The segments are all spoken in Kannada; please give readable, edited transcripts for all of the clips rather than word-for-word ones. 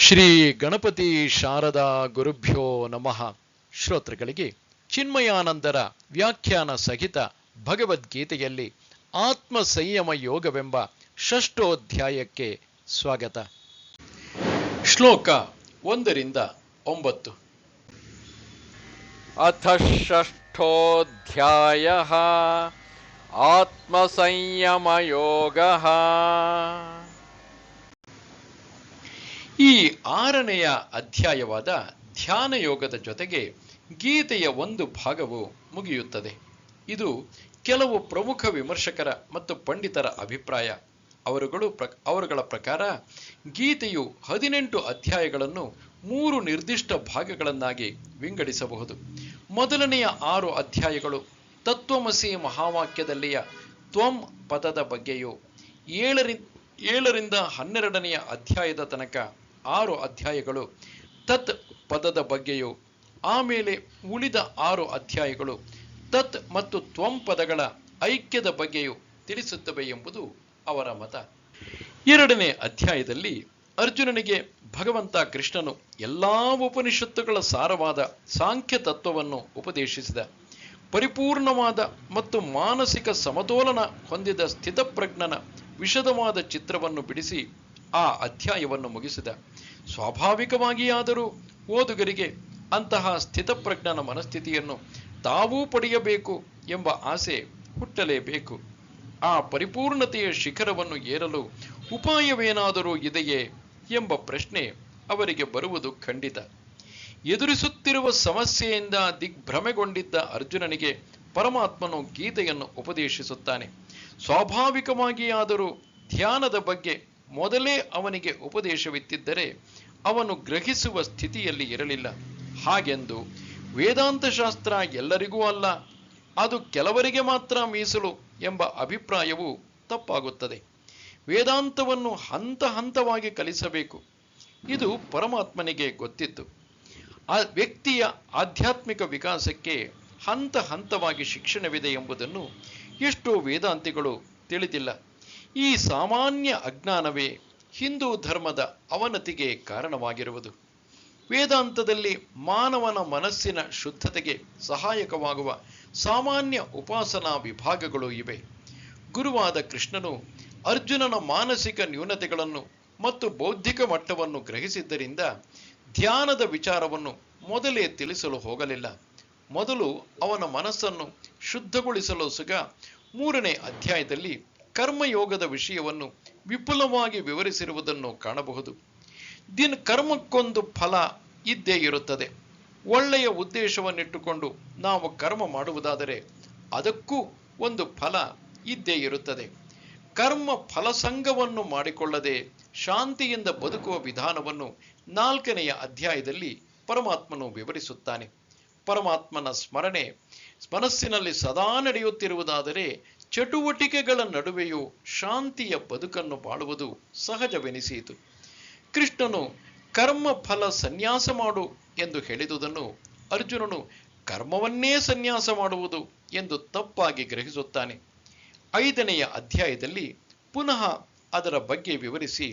ಶ್ರೀ ಗಣಪತಿ ಶಾರದಾ ಗುರುಭ್ಯೋ ನಮಃ. ಶ್ರೋತೃಗಳಿಗೆ ಚಿನ್ಮಯಾನಂದರ ವ್ಯಾಖ್ಯಾನ ಸಹಿತ ಭಗವದ್ಗೀತೆಯಲ್ಲಿ ಆತ್ಮ ಸಂಯಮ ಯೋಗವೆಂಬ ಷಷ್ಠೋಧ್ಯಾಯಕ್ಕೆ ಸ್ವಾಗತ. ಶ್ಲೋಕ 1-9. ಅಥ ಷಷ್ಠೋಧ್ಯಾಯಃ ಆತ್ಮ ಸಂಯಮ ಯೋಗಃ. ಈ 6ನೆಯ ಅಧ್ಯಾಯವಾದ ಧ್ಯಾನ ಯೋಗದ ಜೊತೆಗೆ ಗೀತೆಯ ಒಂದು ಭಾಗವು ಮುಗಿಯುತ್ತದೆ. ಇದು ಕೆಲವು ಪ್ರಮುಖ ವಿಮರ್ಶಕರ ಮತ್ತು ಪಂಡಿತರ ಅಭಿಪ್ರಾಯ. ಅವರುಗಳ ಪ್ರಕಾರ ಗೀತೆಯು 18 ಅಧ್ಯಾಯಗಳನ್ನು 3 ನಿರ್ದಿಷ್ಟ ಭಾಗಗಳನ್ನಾಗಿ ವಿಂಗಡಿಸಬಹುದು. ಮೊದಲನೆಯ 6 ಅಧ್ಯಾಯಗಳು ತತ್ವಮಸಿ ಮಹಾವಾಕ್ಯದಲ್ಲಿಯ ತ್ವಂ ಪದದ ಬಗ್ಗೆಯೂ, 7ರಿಂದ 12ನೆಯ ಅಧ್ಯಾಯದ ತನಕ 6 ಅಧ್ಯಾಯಗಳು ತತ್ ಪದದ ಬಗ್ಗೆಯೂ, ಆಮೇಲೆ ಉಳಿದ 6 ಅಧ್ಯಾಯಗಳು ತತ್ ಮತ್ತು ತ್ವಂ ಪದಗಳ ಐಕ್ಯದ ಬಗ್ಗೆಯೂ ತಿಳಿಸುತ್ತವೆ ಎಂಬುದು ಅವರ ಮತ. 2ನೇ ಅಧ್ಯಾಯದಲ್ಲಿ ಅರ್ಜುನನಿಗೆ ಭಗವಂತ ಕೃಷ್ಣನು ಎಲ್ಲಾ ಉಪನಿಷತ್ತುಗಳ ಸಾರವಾದ ಸಾಂಖ್ಯ ತತ್ವವನ್ನು ಉಪದೇಶಿಸಿದ. ಪರಿಪೂರ್ಣವಾದ ಮತ್ತು ಮಾನಸಿಕ ಸಮತೋಲನ ಹೊಂದಿದ ಸ್ಥಿತಪ್ರಜ್ಞನ ವಿಶದವಾದ ಚಿತ್ರವನ್ನು ಬಿಡಿಸಿ ಆ ಅಧ್ಯಾಯವನ್ನು ಮುಗಿಸಿದ. ಸ್ವಾಭಾವಿಕವಾಗಿಯಾದರೂ ಓದುಗರಿಗೆ ಅಂತಹ ಸ್ಥಿತಪ್ರಜ್ಞನ ಮನಸ್ಥಿತಿಯನ್ನು ತಾವೂ ಪಡೆಯಬೇಕು ಎಂಬ ಆಸೆ ಹುಟ್ಟಲೇಬೇಕು. ಆ ಪರಿಪೂರ್ಣತೆಯ ಶಿಖರವನ್ನು ಏರಲು ಉಪಾಯವೇನಾದರೂ ಇದೆಯೇ ಎಂಬ ಪ್ರಶ್ನೆ ಅವರಿಗೆ ಬರುವುದು ಖಂಡಿತ. ಎದುರಿಸುತ್ತಿರುವ ಸಮಸ್ಯೆಯಿಂದ ದಿಗ್ಭ್ರಮೆಗೊಂಡಿದ್ದ ಅರ್ಜುನನಿಗೆ ಪರಮಾತ್ಮನು ಗೀತೆಯನ್ನು ಉಪದೇಶಿಸುತ್ತಾನೆ. ಸ್ವಾಭಾವಿಕವಾಗಿಯಾದರೂ ಧ್ಯಾನದ ಬಗ್ಗೆ ಮೊದಲೇ ಅವನಿಗೆ ಉಪದೇಶವಿತ್ತಿದ್ದರೆ ಅವನು ಗ್ರಹಿಸುವ ಸ್ಥಿತಿಯಲ್ಲಿ ಇರಲಿಲ್ಲ. ಹಾಗೆಂದು ವೇದಾಂತ ಶಾಸ್ತ್ರ ಎಲ್ಲರಿಗೂ ಅಲ್ಲ, ಅದು ಕೆಲವರಿಗೆ ಮಾತ್ರ ಮೀಸಲು ಎಂಬ ಅಭಿಪ್ರಾಯವು ತಪ್ಪಾಗುತ್ತದೆ. ವೇದಾಂತವನ್ನು ಹಂತ ಹಂತವಾಗಿ ಕಲಿಸಬೇಕು. ಇದು ಪರಮಾತ್ಮನಿಗೆ ಗೊತ್ತಿತ್ತು. ಆ ವ್ಯಕ್ತಿಯ ಆಧ್ಯಾತ್ಮಿಕ ವಿಕಾಸಕ್ಕೆ ಹಂತ ಹಂತವಾಗಿ ಶಿಕ್ಷಣವಿದೆ ಎಂಬುದನ್ನು ಎಷ್ಟೋ ವೇದಾಂತಿಗಳು ತಿಳಿದಿಲ್ಲ. ಈ ಸಾಮಾನ್ಯ ಅಜ್ಞಾನವೇ ಹಿಂದೂ ಧರ್ಮದ ಅವನತಿಗೆ ಕಾರಣವಾಗಿರುವುದು. ವೇದಾಂತದಲ್ಲಿ ಮಾನವನ ಮನಸ್ಸಿನ ಶುದ್ಧತೆಗೆ ಸಹಾಯಕವಾಗುವ ಸಾಮಾನ್ಯ ಉಪಾಸನಾ ವಿಭಾಗಗಳು ಇವೆ. ಗುರುವಾದ ಕೃಷ್ಣನು ಅರ್ಜುನನ ಮಾನಸಿಕ ನ್ಯೂನತೆಗಳನ್ನು ಮತ್ತು ಬೌದ್ಧಿಕ ಮಟ್ಟವನ್ನು ಗ್ರಹಿಸಿದ್ದರಿಂದ ಧ್ಯಾನದ ವಿಚಾರವನ್ನು ಮೊದಲೇ ತಿಳಿಸಲು ಹೋಗಲಿಲ್ಲ. ಮೊದಲು ಅವನ ಮನಸ್ಸನ್ನು ಶುದ್ಧಗೊಳಿಸಲು ಸುಗ 3ನೇ ಅಧ್ಯಾಯದಲ್ಲಿ ಕರ್ಮಯೋಗದ ವಿಷಯವನ್ನು ವಿಪುಲವಾಗಿ ವಿವರಿಸಿರುವುದನ್ನು ಕಾಣಬಹುದು. ಕರ್ಮಕ್ಕೊಂದು ಫಲ ಇದ್ದೇ ಇರುತ್ತದೆ. ಒಳ್ಳೆಯ ಉದ್ದೇಶವನ್ನಿಟ್ಟುಕೊಂಡು ನಾವು ಕರ್ಮ ಮಾಡುವುದಾದರೆ ಅದಕ್ಕೂ ಒಂದು ಫಲ ಇದ್ದೇ ಇರುತ್ತದೆ. ಕರ್ಮ ಫಲಸಂಗವನ್ನು ಮಾಡಿಕೊಳ್ಳದೆ ಶಾಂತಿಯಿಂದ ಬದುಕುವ ವಿಧಾನವನ್ನು 4ನೆಯ ಅಧ್ಯಾಯದಲ್ಲಿ ಪರಮಾತ್ಮನು ವಿವರಿಸುತ್ತಾನೆ. ಪರಮಾತ್ಮನ ಸ್ಮರಣೆ ಮನಸ್ಸಿನಲ್ಲಿ ಸದಾ ನಡೆಯುತ್ತಿರುವುದಾದರೆ ಚಟುವಟಿಕೆಗಳ ನಡುವೆಯೂ ಶಾಂತಿಯ ಬದುಕನ್ನು ಬಾಳುವುದು ಸಹಜವೆನಿಸಿತು. ಕೃಷ್ಣನು ಕರ್ಮ ಫಲ ಸನ್ಯಾಸ ಮಾಡು ಎಂದು ಹೇಳಿದುದನ್ನು ಅರ್ಜುನನು ಕರ್ಮವನ್ನೇ ಸನ್ಯಾಸ ಮಾಡುವುದು ಎಂದು ತಪ್ಪಾಗಿ ಗ್ರಹಿಸುತ್ತಾನೆ. 5ನೆಯ ಅಧ್ಯಾಯದಲ್ಲಿ ಪುನಃ ಅದರ ಬಗ್ಗೆ ವಿವರಿಸಿ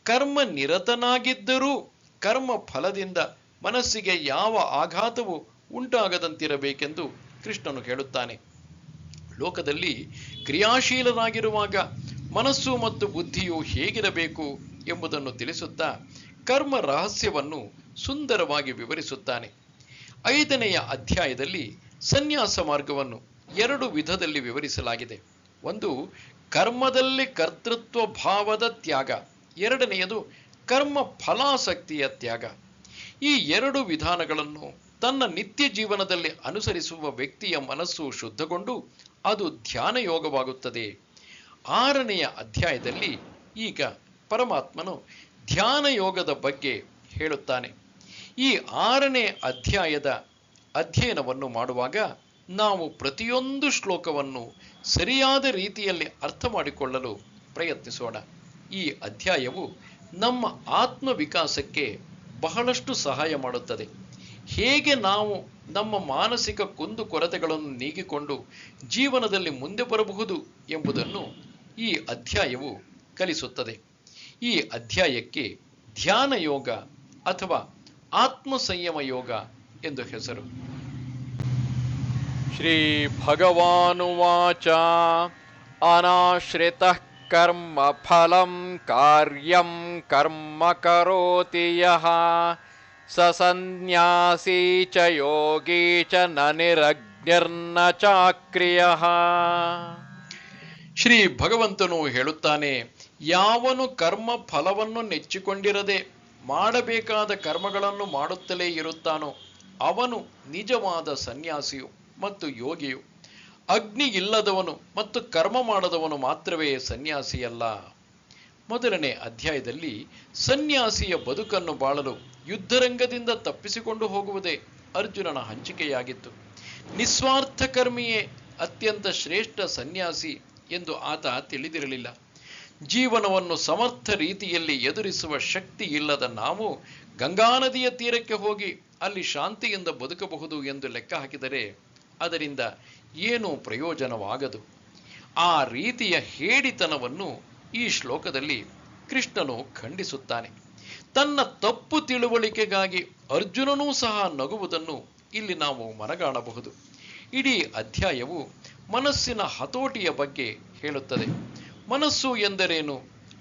ಕರ್ಮ ನಿರತನಾಗಿದ್ದರೂ ಕರ್ಮ ಫಲದಿಂದ ಮನಸ್ಸಿಗೆ ಯಾವ ಆಘಾತವೂ ಉಂಟಾಗದಂತಿರಬೇಕೆಂದು ಕೃಷ್ಣನು ಹೇಳುತ್ತಾನೆ. ಲೋಕದಲ್ಲಿ ಕ್ರಿಯಾಶೀಲರಾಗಿರುವಾಗ ಮನಸ್ಸು ಮತ್ತು ಬುದ್ಧಿಯು ಹೇಗಿರಬೇಕು ಎಂಬುದನ್ನು ತಿಳಿಸುತ್ತಾ ಕರ್ಮ ರಹಸ್ಯವನ್ನು ಸುಂದರವಾಗಿ ವಿವರಿಸುತ್ತಾನೆ. 5ನೆಯ ಅಧ್ಯಾಯದಲ್ಲಿ ಸನ್ಯಾಸ ಮಾರ್ಗವನ್ನು 2 ವಿಧದಲ್ಲಿ ವಿವರಿಸಲಾಗಿದೆ. ಒಂದು ಕರ್ಮದಲ್ಲಿ ಕರ್ತೃತ್ವ ಭಾವದ ತ್ಯಾಗ, 2ನೆಯದು ಕರ್ಮ ಫಲಾಸಕ್ತಿಯ ತ್ಯಾಗ. ಈ 2 ವಿಧಾನಗಳನ್ನು ತನ್ನ ನಿತ್ಯ ಜೀವನದಲ್ಲಿ ಅನುಸರಿಸುವ ವ್ಯಕ್ತಿಯ ಮನಸ್ಸು ಶುದ್ಧಗೊಂಡು ಅದು ಧ್ಯಾನ ಯೋಗವಾಗುತ್ತದೆ. 6ನೆಯ ಅಧ್ಯಾಯದಲ್ಲಿ ಈಗ ಪರಮಾತ್ಮನು ಧ್ಯಾನ ಯೋಗದ ಬಗ್ಗೆ ಹೇಳುತ್ತಾನೆ. ಈ 6ನೇ ಅಧ್ಯಾಯದ ಅಧ್ಯಯನವನ್ನು ಮಾಡುವಾಗ ನಾವು ಪ್ರತಿಯೊಂದು ಶ್ಲೋಕವನ್ನು ಸರಿಯಾದ ರೀತಿಯಲ್ಲಿ ಅರ್ಥ ಮಾಡಿಕೊಳ್ಳಲು ಪ್ರಯತ್ನಿಸೋಣ. ಈ ಅಧ್ಯಾಯವು ನಮ್ಮ ಆತ್ಮ ವಿಕಾಸಕ್ಕೆ ಬಹಳಷ್ಟು ಸಹಾಯ ಮಾಡುತ್ತದೆ. ಹೇಗೆ ನಾವು ನಮ್ಮ ಮಾನಸಿಕ ಕುಂದುಕೊರತೆಗಳನ್ನು ನೀಗಿಕೊಂಡು ಜೀವನದಲ್ಲಿ ಮುಂದೆ ಬರಬಹುದು ಎಂಬುದನ್ನು ಈ ಅಧ್ಯಾಯವು ಕಲಿಸುತ್ತದೆ. ಈ ಅಧ್ಯಾಯಕ್ಕೆ ಧ್ಯಾನ ಯೋಗ ಅಥವಾ ಆತ್ಮ ಸಂಯಮ ಯೋಗ ಎಂದು ಹೆಸರು. ಶ್ರೀ ಭಗವಾನುವಾಚ ಅನಾಶ್ರಿತಃ ಕರ್ಮ ಫಲಂ ಕಾರ್ಯಂ ಕರ್ಮ ಕರೋತಿ ಯಃ ಸ ಸನ್ಯಾಸೀ ಚ ಯೋಗೀ ಚ ನ ನಿರಗ್ನಿರ್ನ ಚಾಕ್ರಿಯಃ. ಶ್ರೀ ಭಗವಂತನು ಹೇಳುತ್ತಾನೆ, ಯಾವನು ಕರ್ಮ ಫಲವನ್ನು ನೆಚ್ಚಿಕೊಂಡಿರದೆ ಮಾಡಬೇಕಾದ ಕರ್ಮಗಳನ್ನು ಮಾಡುತ್ತಲೇ ಇರುತ್ತಾನೋ ಅವನು ನಿಜವಾದ ಸನ್ಯಾಸಿಯು ಮತ್ತು ಯೋಗಿಯು. ಅಗ್ನಿ ಇಲ್ಲದವನು ಮತ್ತು ಕರ್ಮ ಮಾಡದವನು ಮಾತ್ರವೇ ಸನ್ಯಾಸಿಯಲ್ಲ. ಮೊದಲನೇ ಅಧ್ಯಾಯದಲ್ಲಿ ಸನ್ಯಾಸಿಯ ಬದುಕನ್ನು ಬಾಳಲು ಯುದ್ಧರಂಗದಿಂದ ತಪ್ಪಿಸಿಕೊಂಡು ಹೋಗುವುದೇ ಅರ್ಜುನನ ಹಂಚಿಕೆಯಾಗಿತ್ತು. ನಿಸ್ವಾರ್ಥ ಕರ್ಮಿಯೇ ಅತ್ಯಂತ ಶ್ರೇಷ್ಠ ಸನ್ಯಾಸಿ ಎಂದು ಆತ ತಿಳಿದಿರಲಿಲ್ಲ. ಜೀವನವನ್ನು ಸಮರ್ಥ ರೀತಿಯಲ್ಲಿ ಎದುರಿಸುವ ಶಕ್ತಿ ಇಲ್ಲದ ನಾವು ಗಂಗಾ ನದಿಯ ತೀರಕ್ಕೆ ಹೋಗಿ ಅಲ್ಲಿ ಶಾಂತಿಯಿಂದ ಬದುಕಬಹುದು ಎಂದು ಲೆಕ್ಕ ಹಾಕಿದರೆ ಅದರಿಂದ ಏನೂ ಪ್ರಯೋಜನವಾಗದು. ಆ ರೀತಿಯ ಹೇಡಿತನವನ್ನು ಈ ಶ್ಲೋಕದಲ್ಲಿ ಕೃಷ್ಣನು ಖಂಡಿಸುತ್ತಾನೆ. ತನ್ನ ತಪ್ಪು ತಿಳುವಳಿಕೆಗಾಗಿ ಅರ್ಜುನನೂ ಸಹ ನಗುವುದನ್ನು ಇಲ್ಲಿ ನಾವು ಮನಗಾಣಬಹುದು. ಇಡೀ ಅಧ್ಯಾಯವು ಮನಸ್ಸಿನ ಹತೋಟಿಯ ಬಗ್ಗೆ ಹೇಳುತ್ತದೆ. ಮನಸ್ಸು ಎಂದರೇನು,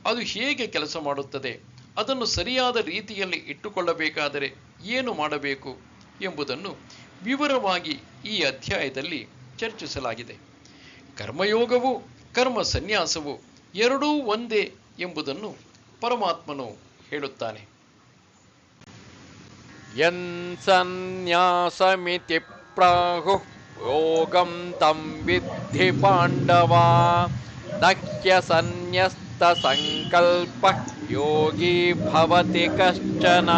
ಅದು ಹೇಗೆ ಕೆಲಸ ಮಾಡುತ್ತದೆ, ಅದನ್ನು ಸರಿಯಾದ ರೀತಿಯಲ್ಲಿ ಇಟ್ಟುಕೊಳ್ಳಬೇಕಾದರೆ ಏನು ಮಾಡಬೇಕು ಎಂಬುದನ್ನು ವಿವರವಾಗಿ ಈ ಅಧ್ಯಾಯದಲ್ಲಿ ಚರ್ಚಿಸಲಾಗಿದೆ. ಕರ್ಮಯೋಗವು ಕರ್ಮ ಸನ್ಯಾಸವು ಎರಡೂ ಒಂದೇ ಎಂಬುದನ್ನು ಪರಮಾತ್ಮನು ಹೇಳುತ್ತಾನೆ. ಯನ್ ಸನ್ಯಾಸಮಿತಿ ಪ್ರಾಹುಃ ಯೋಗಂ ತಂ ವಿದ್ಧಿ ಪಾಂಡವ ನ ಹ್ಯಸನ್ಯಸ್ತ ಸಂಕಲ್ಪಃ ಯೋಗಿ ಭವತಿ ಕಶ್ಚನ.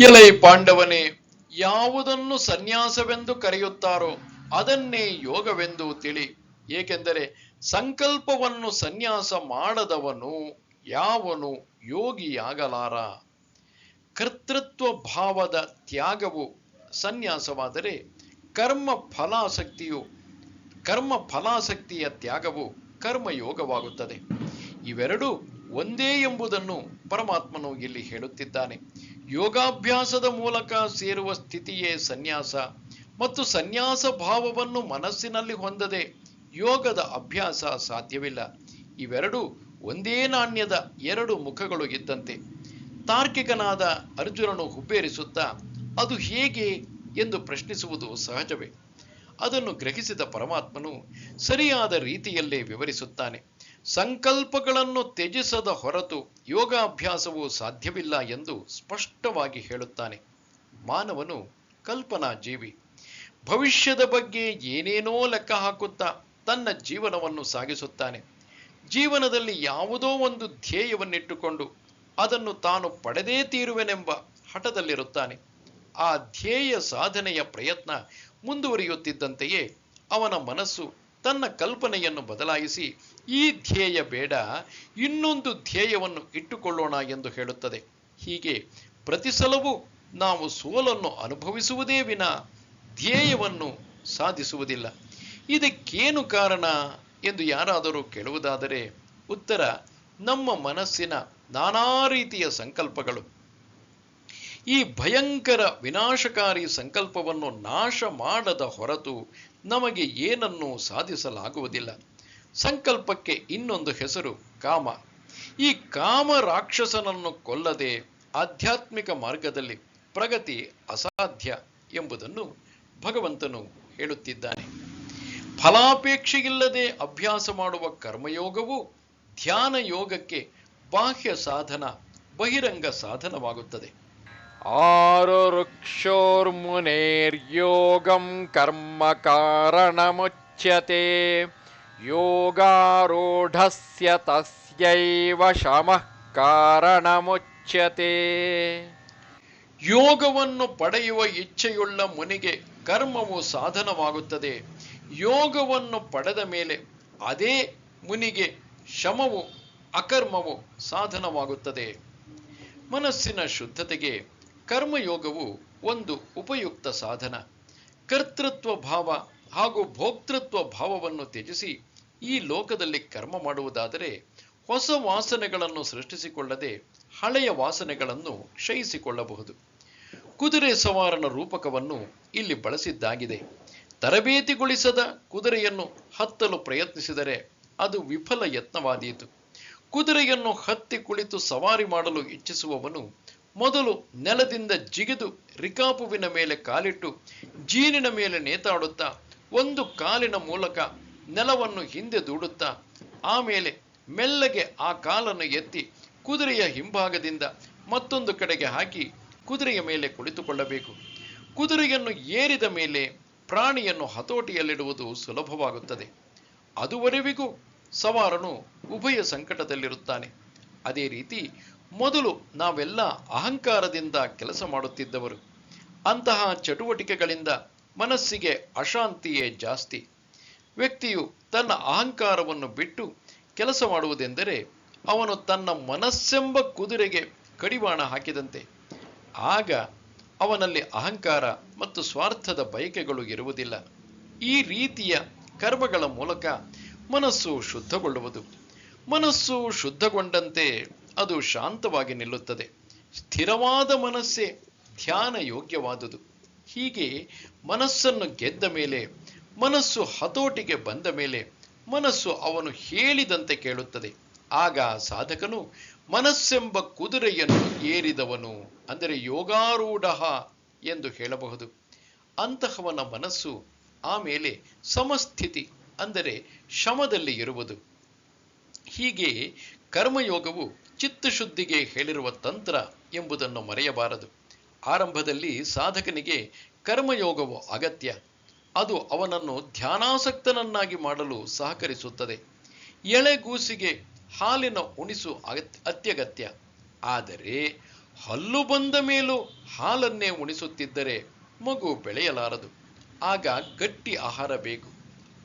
ಎಲೈ ಪಾಂಡವನೇ, ಯಾವುದನ್ನು ಸನ್ಯಾಸವೆಂದು ಕರೆಯುತ್ತಾರೋ ಅದನ್ನೇ ಯೋಗವೆಂದು ತಿಳಿ. ಏಕೆಂದರೆ ಸಂಕಲ್ಪವನ್ನು ಸನ್ಯಾಸ ಮಾಡದವನು ಯಾವನು ಯೋಗಿಯಾಗಲಾರ. ಕರ್ತೃತ್ವ ಭಾವದ ತ್ಯಾಗವು ಸನ್ಯಾಸವಾದರೆ ಕರ್ಮ ಫಲಾಸಕ್ತಿಯ ತ್ಯಾಗವು ಕರ್ಮಯೋಗವಾಗುತ್ತದೆ. ಇವೆರಡೂ ಒಂದೇ ಎಂಬುದನ್ನು ಪರಮಾತ್ಮನು ಇಲ್ಲಿ ಹೇಳುತ್ತಿದ್ದಾನೆ. ಯೋಗಾಭ್ಯಾಸದ ಮೂಲಕ ಸೇರುವ ಸ್ಥಿತಿಯೇ ಸನ್ಯಾಸ ಮತ್ತು ಸನ್ಯಾಸ ಭಾವವನ್ನು ಮನಸ್ಸಿನಲ್ಲಿ ಹೊಂದದೆ ಯೋಗದ ಅಭ್ಯಾಸ ಸಾಧ್ಯವಿಲ್ಲ. ಇವೆರಡೂ ಒಂದೇ ನಾಣ್ಯದ ಎರಡು ಮುಖಗಳು ಇದ್ದಂತೆ. ತಾರ್ಕಿಕನಾದ ಅರ್ಜುನನು ಹುಬ್ಬೇರಿಸುತ್ತಾ ಅದು ಹೇಗೆ ಎಂದು ಪ್ರಶ್ನಿಸುವುದು ಸಹಜವೇ. ಅದನ್ನು ಗ್ರಹಿಸಿದ ಪರಮಾತ್ಮನು ಸರಿಯಾದ ರೀತಿಯಲ್ಲೇ ವಿವರಿಸುತ್ತಾನೆ. ಸಂಕಲ್ಪಗಳನ್ನು ತ್ಯಜಿಸದ ಹೊರತು ಯೋಗಾಭ್ಯಾಸವು ಸಾಧ್ಯವಿಲ್ಲ ಎಂದು ಸ್ಪಷ್ಟವಾಗಿ ಹೇಳುತ್ತಾನೆ. ಮಾನವನು ಕಲ್ಪನಾ ಜೀವಿ. ಭವಿಷ್ಯದ ಬಗ್ಗೆ ಏನೇನೋ ಲೆಕ್ಕ ಹಾಕುತ್ತಾ ತನ್ನ ಜೀವನವನ್ನು ಸಾಗಿಸುತ್ತಾನೆ. ಜೀವನದಲ್ಲಿ ಯಾವುದೋ ಒಂದು ಧ್ಯೇಯವನ್ನಿಟ್ಟುಕೊಂಡು ಅದನ್ನು ತಾನು ಪಡೆದೇ ತೀರುವೆನೆಂಬ ಹಠದಲ್ಲಿರುತ್ತಾನೆ. ಆ ಧ್ಯೇಯ ಸಾಧನೆಯ ಪ್ರಯತ್ನ ಮುಂದುವರಿಯುತ್ತಿದ್ದಂತೆಯೇ ಅವನ ಮನಸ್ಸು ತನ್ನ ಕಲ್ಪನೆಯನ್ನು ಬದಲಾಯಿಸಿ ಈ ಧ್ಯೇಯ ಬೇಡ, ಇನ್ನೊಂದು ಧ್ಯೇಯವನ್ನು ಇಟ್ಟುಕೊಳ್ಳೋಣ ಎಂದು ಹೇಳುತ್ತದೆ. ಹೀಗೆ ಪ್ರತಿ ಸಲವೂ ನಾವು ಸೋಲನ್ನು ಅನುಭವಿಸುವುದೇ ವಿನ ಧ್ಯೇಯವನ್ನು ಸಾಧಿಸುವುದಿಲ್ಲ. ಇದಕ್ಕೇನು ಕಾರಣ ಎಂದು ಯಾರಾದರೂ ಕೇಳುವುದಾದರೆ ಉತ್ತರ ನಮ್ಮ ಮನಸ್ಸಿನ ನಾನಾ ರೀತಿಯ ಸಂಕಲ್ಪಗಳು. ಈ ಭಯಂಕರ ವಿನಾಶಕಾರಿ ಸಂಕಲ್ಪವನ್ನು ನಾಶ ಮಾಡದ ಹೊರತು ನಮಗೆ ಏನನ್ನೂ ಸಾಧಿಸಲಾಗುವುದಿಲ್ಲ. ಸಂಕಲ್ಪಕ್ಕೆ ಇನ್ನೊಂದು ಹೆಸರು ಕಾಮ. ಈ ಕಾಮ ರಾಕ್ಷಸನನ್ನು ಕೊಲ್ಲದೆ ಆಧ್ಯಾತ್ಮಿಕ ಮಾರ್ಗದಲ್ಲಿ ಪ್ರಗತಿ ಅಸಾಧ್ಯ ಎಂಬುದನ್ನು ಭಗವಂತನು ಹೇಳುತ್ತಿದ್ದಾನೆ. ಫಲಾಪೇಕ್ಷೆಯಿಲ್ಲದೆ ಅಭ್ಯಾಸ ಮಾಡುವ ಕರ್ಮಯೋಗವು ಧ್ಯಾನ ಯೋಗಕ್ಕೆ ಬಾಹ್ಯ ಸಾಧನ, ಬಹಿರಂಗ ಸಾಧನವಾಗುತ್ತದೆ. ಆರುರುಕ್ಷೋರ್ಮುನೇರ್ಯೋಗಂ ಕರ್ಮ ಕಾರಣಮುಚ್ಯತೆ ಯೋಗಾರೂಢಸ್ಯ ತಸ್ಯೈವ ಶಮಃ ಕಾರಣಮುಚ್ಯತೆ. ಯೋಗವನ್ನು ಪಡೆಯುವ ಇಚ್ಛೆಯುಳ್ಳ ಮುನಿಗೆ ಕರ್ಮವು ಸಾಧನವಾಗುತ್ತದೆ. ಯೋಗವನ್ನು ಪಡೆದ ಮೇಲೆ ಅದೇ ಮುನಿಗೆ ಶಮವು, ಅಕರ್ಮವು ಸಾಧನವಾಗುತ್ತದೆ. ಮನಸ್ಸಿನ ಶುದ್ಧತೆಗೆ ಕರ್ಮಯೋಗವು ಒಂದು ಉಪಯುಕ್ತ ಸಾಧನ. ಕರ್ತೃತ್ವ ಭಾವ ಹಾಗೂ ಭೋಕ್ತೃತ್ವ ಭಾವವನ್ನು ತ್ಯಜಿಸಿ ಈ ಲೋಕದಲ್ಲಿ ಕರ್ಮ ಮಾಡುವುದಾದರೆ ಹೊಸ ವಾಸನೆಗಳನ್ನು ಸೃಷ್ಟಿಸಿಕೊಳ್ಳದೆ ಹಳೆಯ ವಾಸನೆಗಳನ್ನು ಕ್ಷಯಿಸಿಕೊಳ್ಳಬಹುದು. ಕುದುರೆ ಸವಾರನ ರೂಪಕವನ್ನು ಇಲ್ಲಿ ಬಳಸಿದ್ದಾಗಿದೆ. ತರಬೇತಿಗೊಳಿಸದ ಕುದುರೆಯನ್ನು ಹತ್ತಲು ಪ್ರಯತ್ನಿಸಿದರೆ ಅದು ವಿಫಲ ಯತ್ನವಾದೀತು. ಕುದುರೆಯನ್ನು ಹತ್ತಿ ಕುಳಿತು ಸವಾರಿ ಮಾಡಲು ಇಚ್ಛಿಸುವವನು ಮೊದಲು ನೆಲದಿಂದ ಜಿಗಿದು ರಿಕಾಪುವಿನ ಮೇಲೆ ಕಾಲಿಟ್ಟು ಜೀನಿನ ಮೇಲೆ ನೇತಾಡುತ್ತಾ ಒಂದು ಕಾಲಿನ ಮೂಲಕ ನೆಲವನ್ನು ಹಿಂದೆ ದೂಡುತ್ತಾ ಆಮೇಲೆ ಮೆಲ್ಲಗೆ ಆ ಕಾಲನ್ನು ಎತ್ತಿ ಕುದುರೆಯ ಹಿಂಭಾಗದಿಂದ ಮತ್ತೊಂದು ಕಡೆಗೆ ಹಾಕಿ ಕುದುರೆಯ ಮೇಲೆ ಕುಳಿತುಕೊಳ್ಳಬೇಕು. ಕುದುರೆಯನ್ನು ಏರಿದ ಮೇಲೆ ಪ್ರಾಣಿಯನ್ನು ಹತೋಟಿಯಲ್ಲಿಡುವುದು ಸುಲಭವಾಗುತ್ತದೆ. ಅದುವರೆವಿಗೂ ಸವಾರನು ಉಭಯ ಸಂಕಟದಲ್ಲಿರುತ್ತಾನೆ. ಅದೇ ರೀತಿ ಮೊದಲು ನಾವೆಲ್ಲ ಅಹಂಕಾರದಿಂದ ಕೆಲಸ ಮಾಡುತ್ತಿದ್ದವರು. ಅಂತಹ ಚಟುವಟಿಕೆಗಳಿಂದ ಮನಸ್ಸಿಗೆ ಅಶಾಂತಿಯೇ ಜಾಸ್ತಿ. ವ್ಯಕ್ತಿಯು ತನ್ನ ಅಹಂಕಾರವನ್ನು ಬಿಟ್ಟು ಕೆಲಸ ಮಾಡುವುದೆಂದರೆ ಅವನು ತನ್ನ ಮನಸ್ಸೆಂಬ ಕುದುರೆಗೆ ಕಡಿವಾಣ ಹಾಕಿದಂತೆ. ಆಗ ಅವನಲ್ಲಿ ಅಹಂಕಾರ ಮತ್ತು ಸ್ವಾರ್ಥದ ಬಯಕೆಗಳು ಇರುವುದಿಲ್ಲ. ಈ ರೀತಿಯ ಕರ್ಮಗಳ ಮೂಲಕ ಮನಸ್ಸು ಶುದ್ಧಗೊಳ್ಳುವುದು. ಮನಸ್ಸು ಶುದ್ಧಗೊಂಡಂತೆ ಅದು ಶಾಂತವಾಗಿ ನಿಲ್ಲುತ್ತದೆ. ಸ್ಥಿರವಾದ ಮನಸ್ಸೇ ಧ್ಯಾನ ಯೋಗ್ಯವಾದುದು. ಹೀಗೆ ಮನಸ್ಸನ್ನು ಗೆದ್ದ ಮೇಲೆ, ಮನಸ್ಸು ಹತೋಟಿಗೆ ಬಂದ ಮೇಲೆ ಮನಸ್ಸು ಅವನು ಹೇಳಿದಂತೆ ಕೇಳುತ್ತದೆ. ಆಗ ಸಾಧಕನು ಮನಸ್ಸೆಂಬ ಕುದುರೆಯನ್ನು ಏರಿದವನು, ಅಂದರೆ ಯೋಗಾರೂಢ ಎಂದು ಹೇಳಬಹುದು. ಅಂತಹವನ ಮನಸ್ಸು ಆಮೇಲೆ ಸಮಸ್ಥಿತಿ ಅಂದರೆ ಶಮದಲ್ಲಿ ಇರುವುದು. ಹೀಗೆ ಕರ್ಮಯೋಗವು ಚಿತ್ತಶುದ್ಧಿಗೆ ಹೇಳಿರುವ ತಂತ್ರ ಎಂಬುದನ್ನು ಮರೆಯಬಾರದು. ಆರಂಭದಲ್ಲಿ ಸಾಧಕನಿಗೆ ಕರ್ಮಯೋಗವು ಅಗತ್ಯ. ಅದು ಅವನನ್ನು ಧ್ಯಾನಾಸಕ್ತನನ್ನಾಗಿ ಮಾಡಲು ಸಹಕರಿಸುತ್ತದೆ. ಎಳೆಗೂಸಿಗೆ ಹಾಲಿನ ಉಣಿಸು ಅತ್ಯಗತ್ಯ. ಆದರೆ ಹಲ್ಲು ಬಂದ ಮೇಲೂ ಹಾಲನ್ನೇ ಉಣಿಸುತ್ತಿದ್ದರೆ ಮಗು ಬೆಳೆಯಲಾರದು. ಆಗ ಗಟ್ಟಿ ಆಹಾರ ಬೇಕು.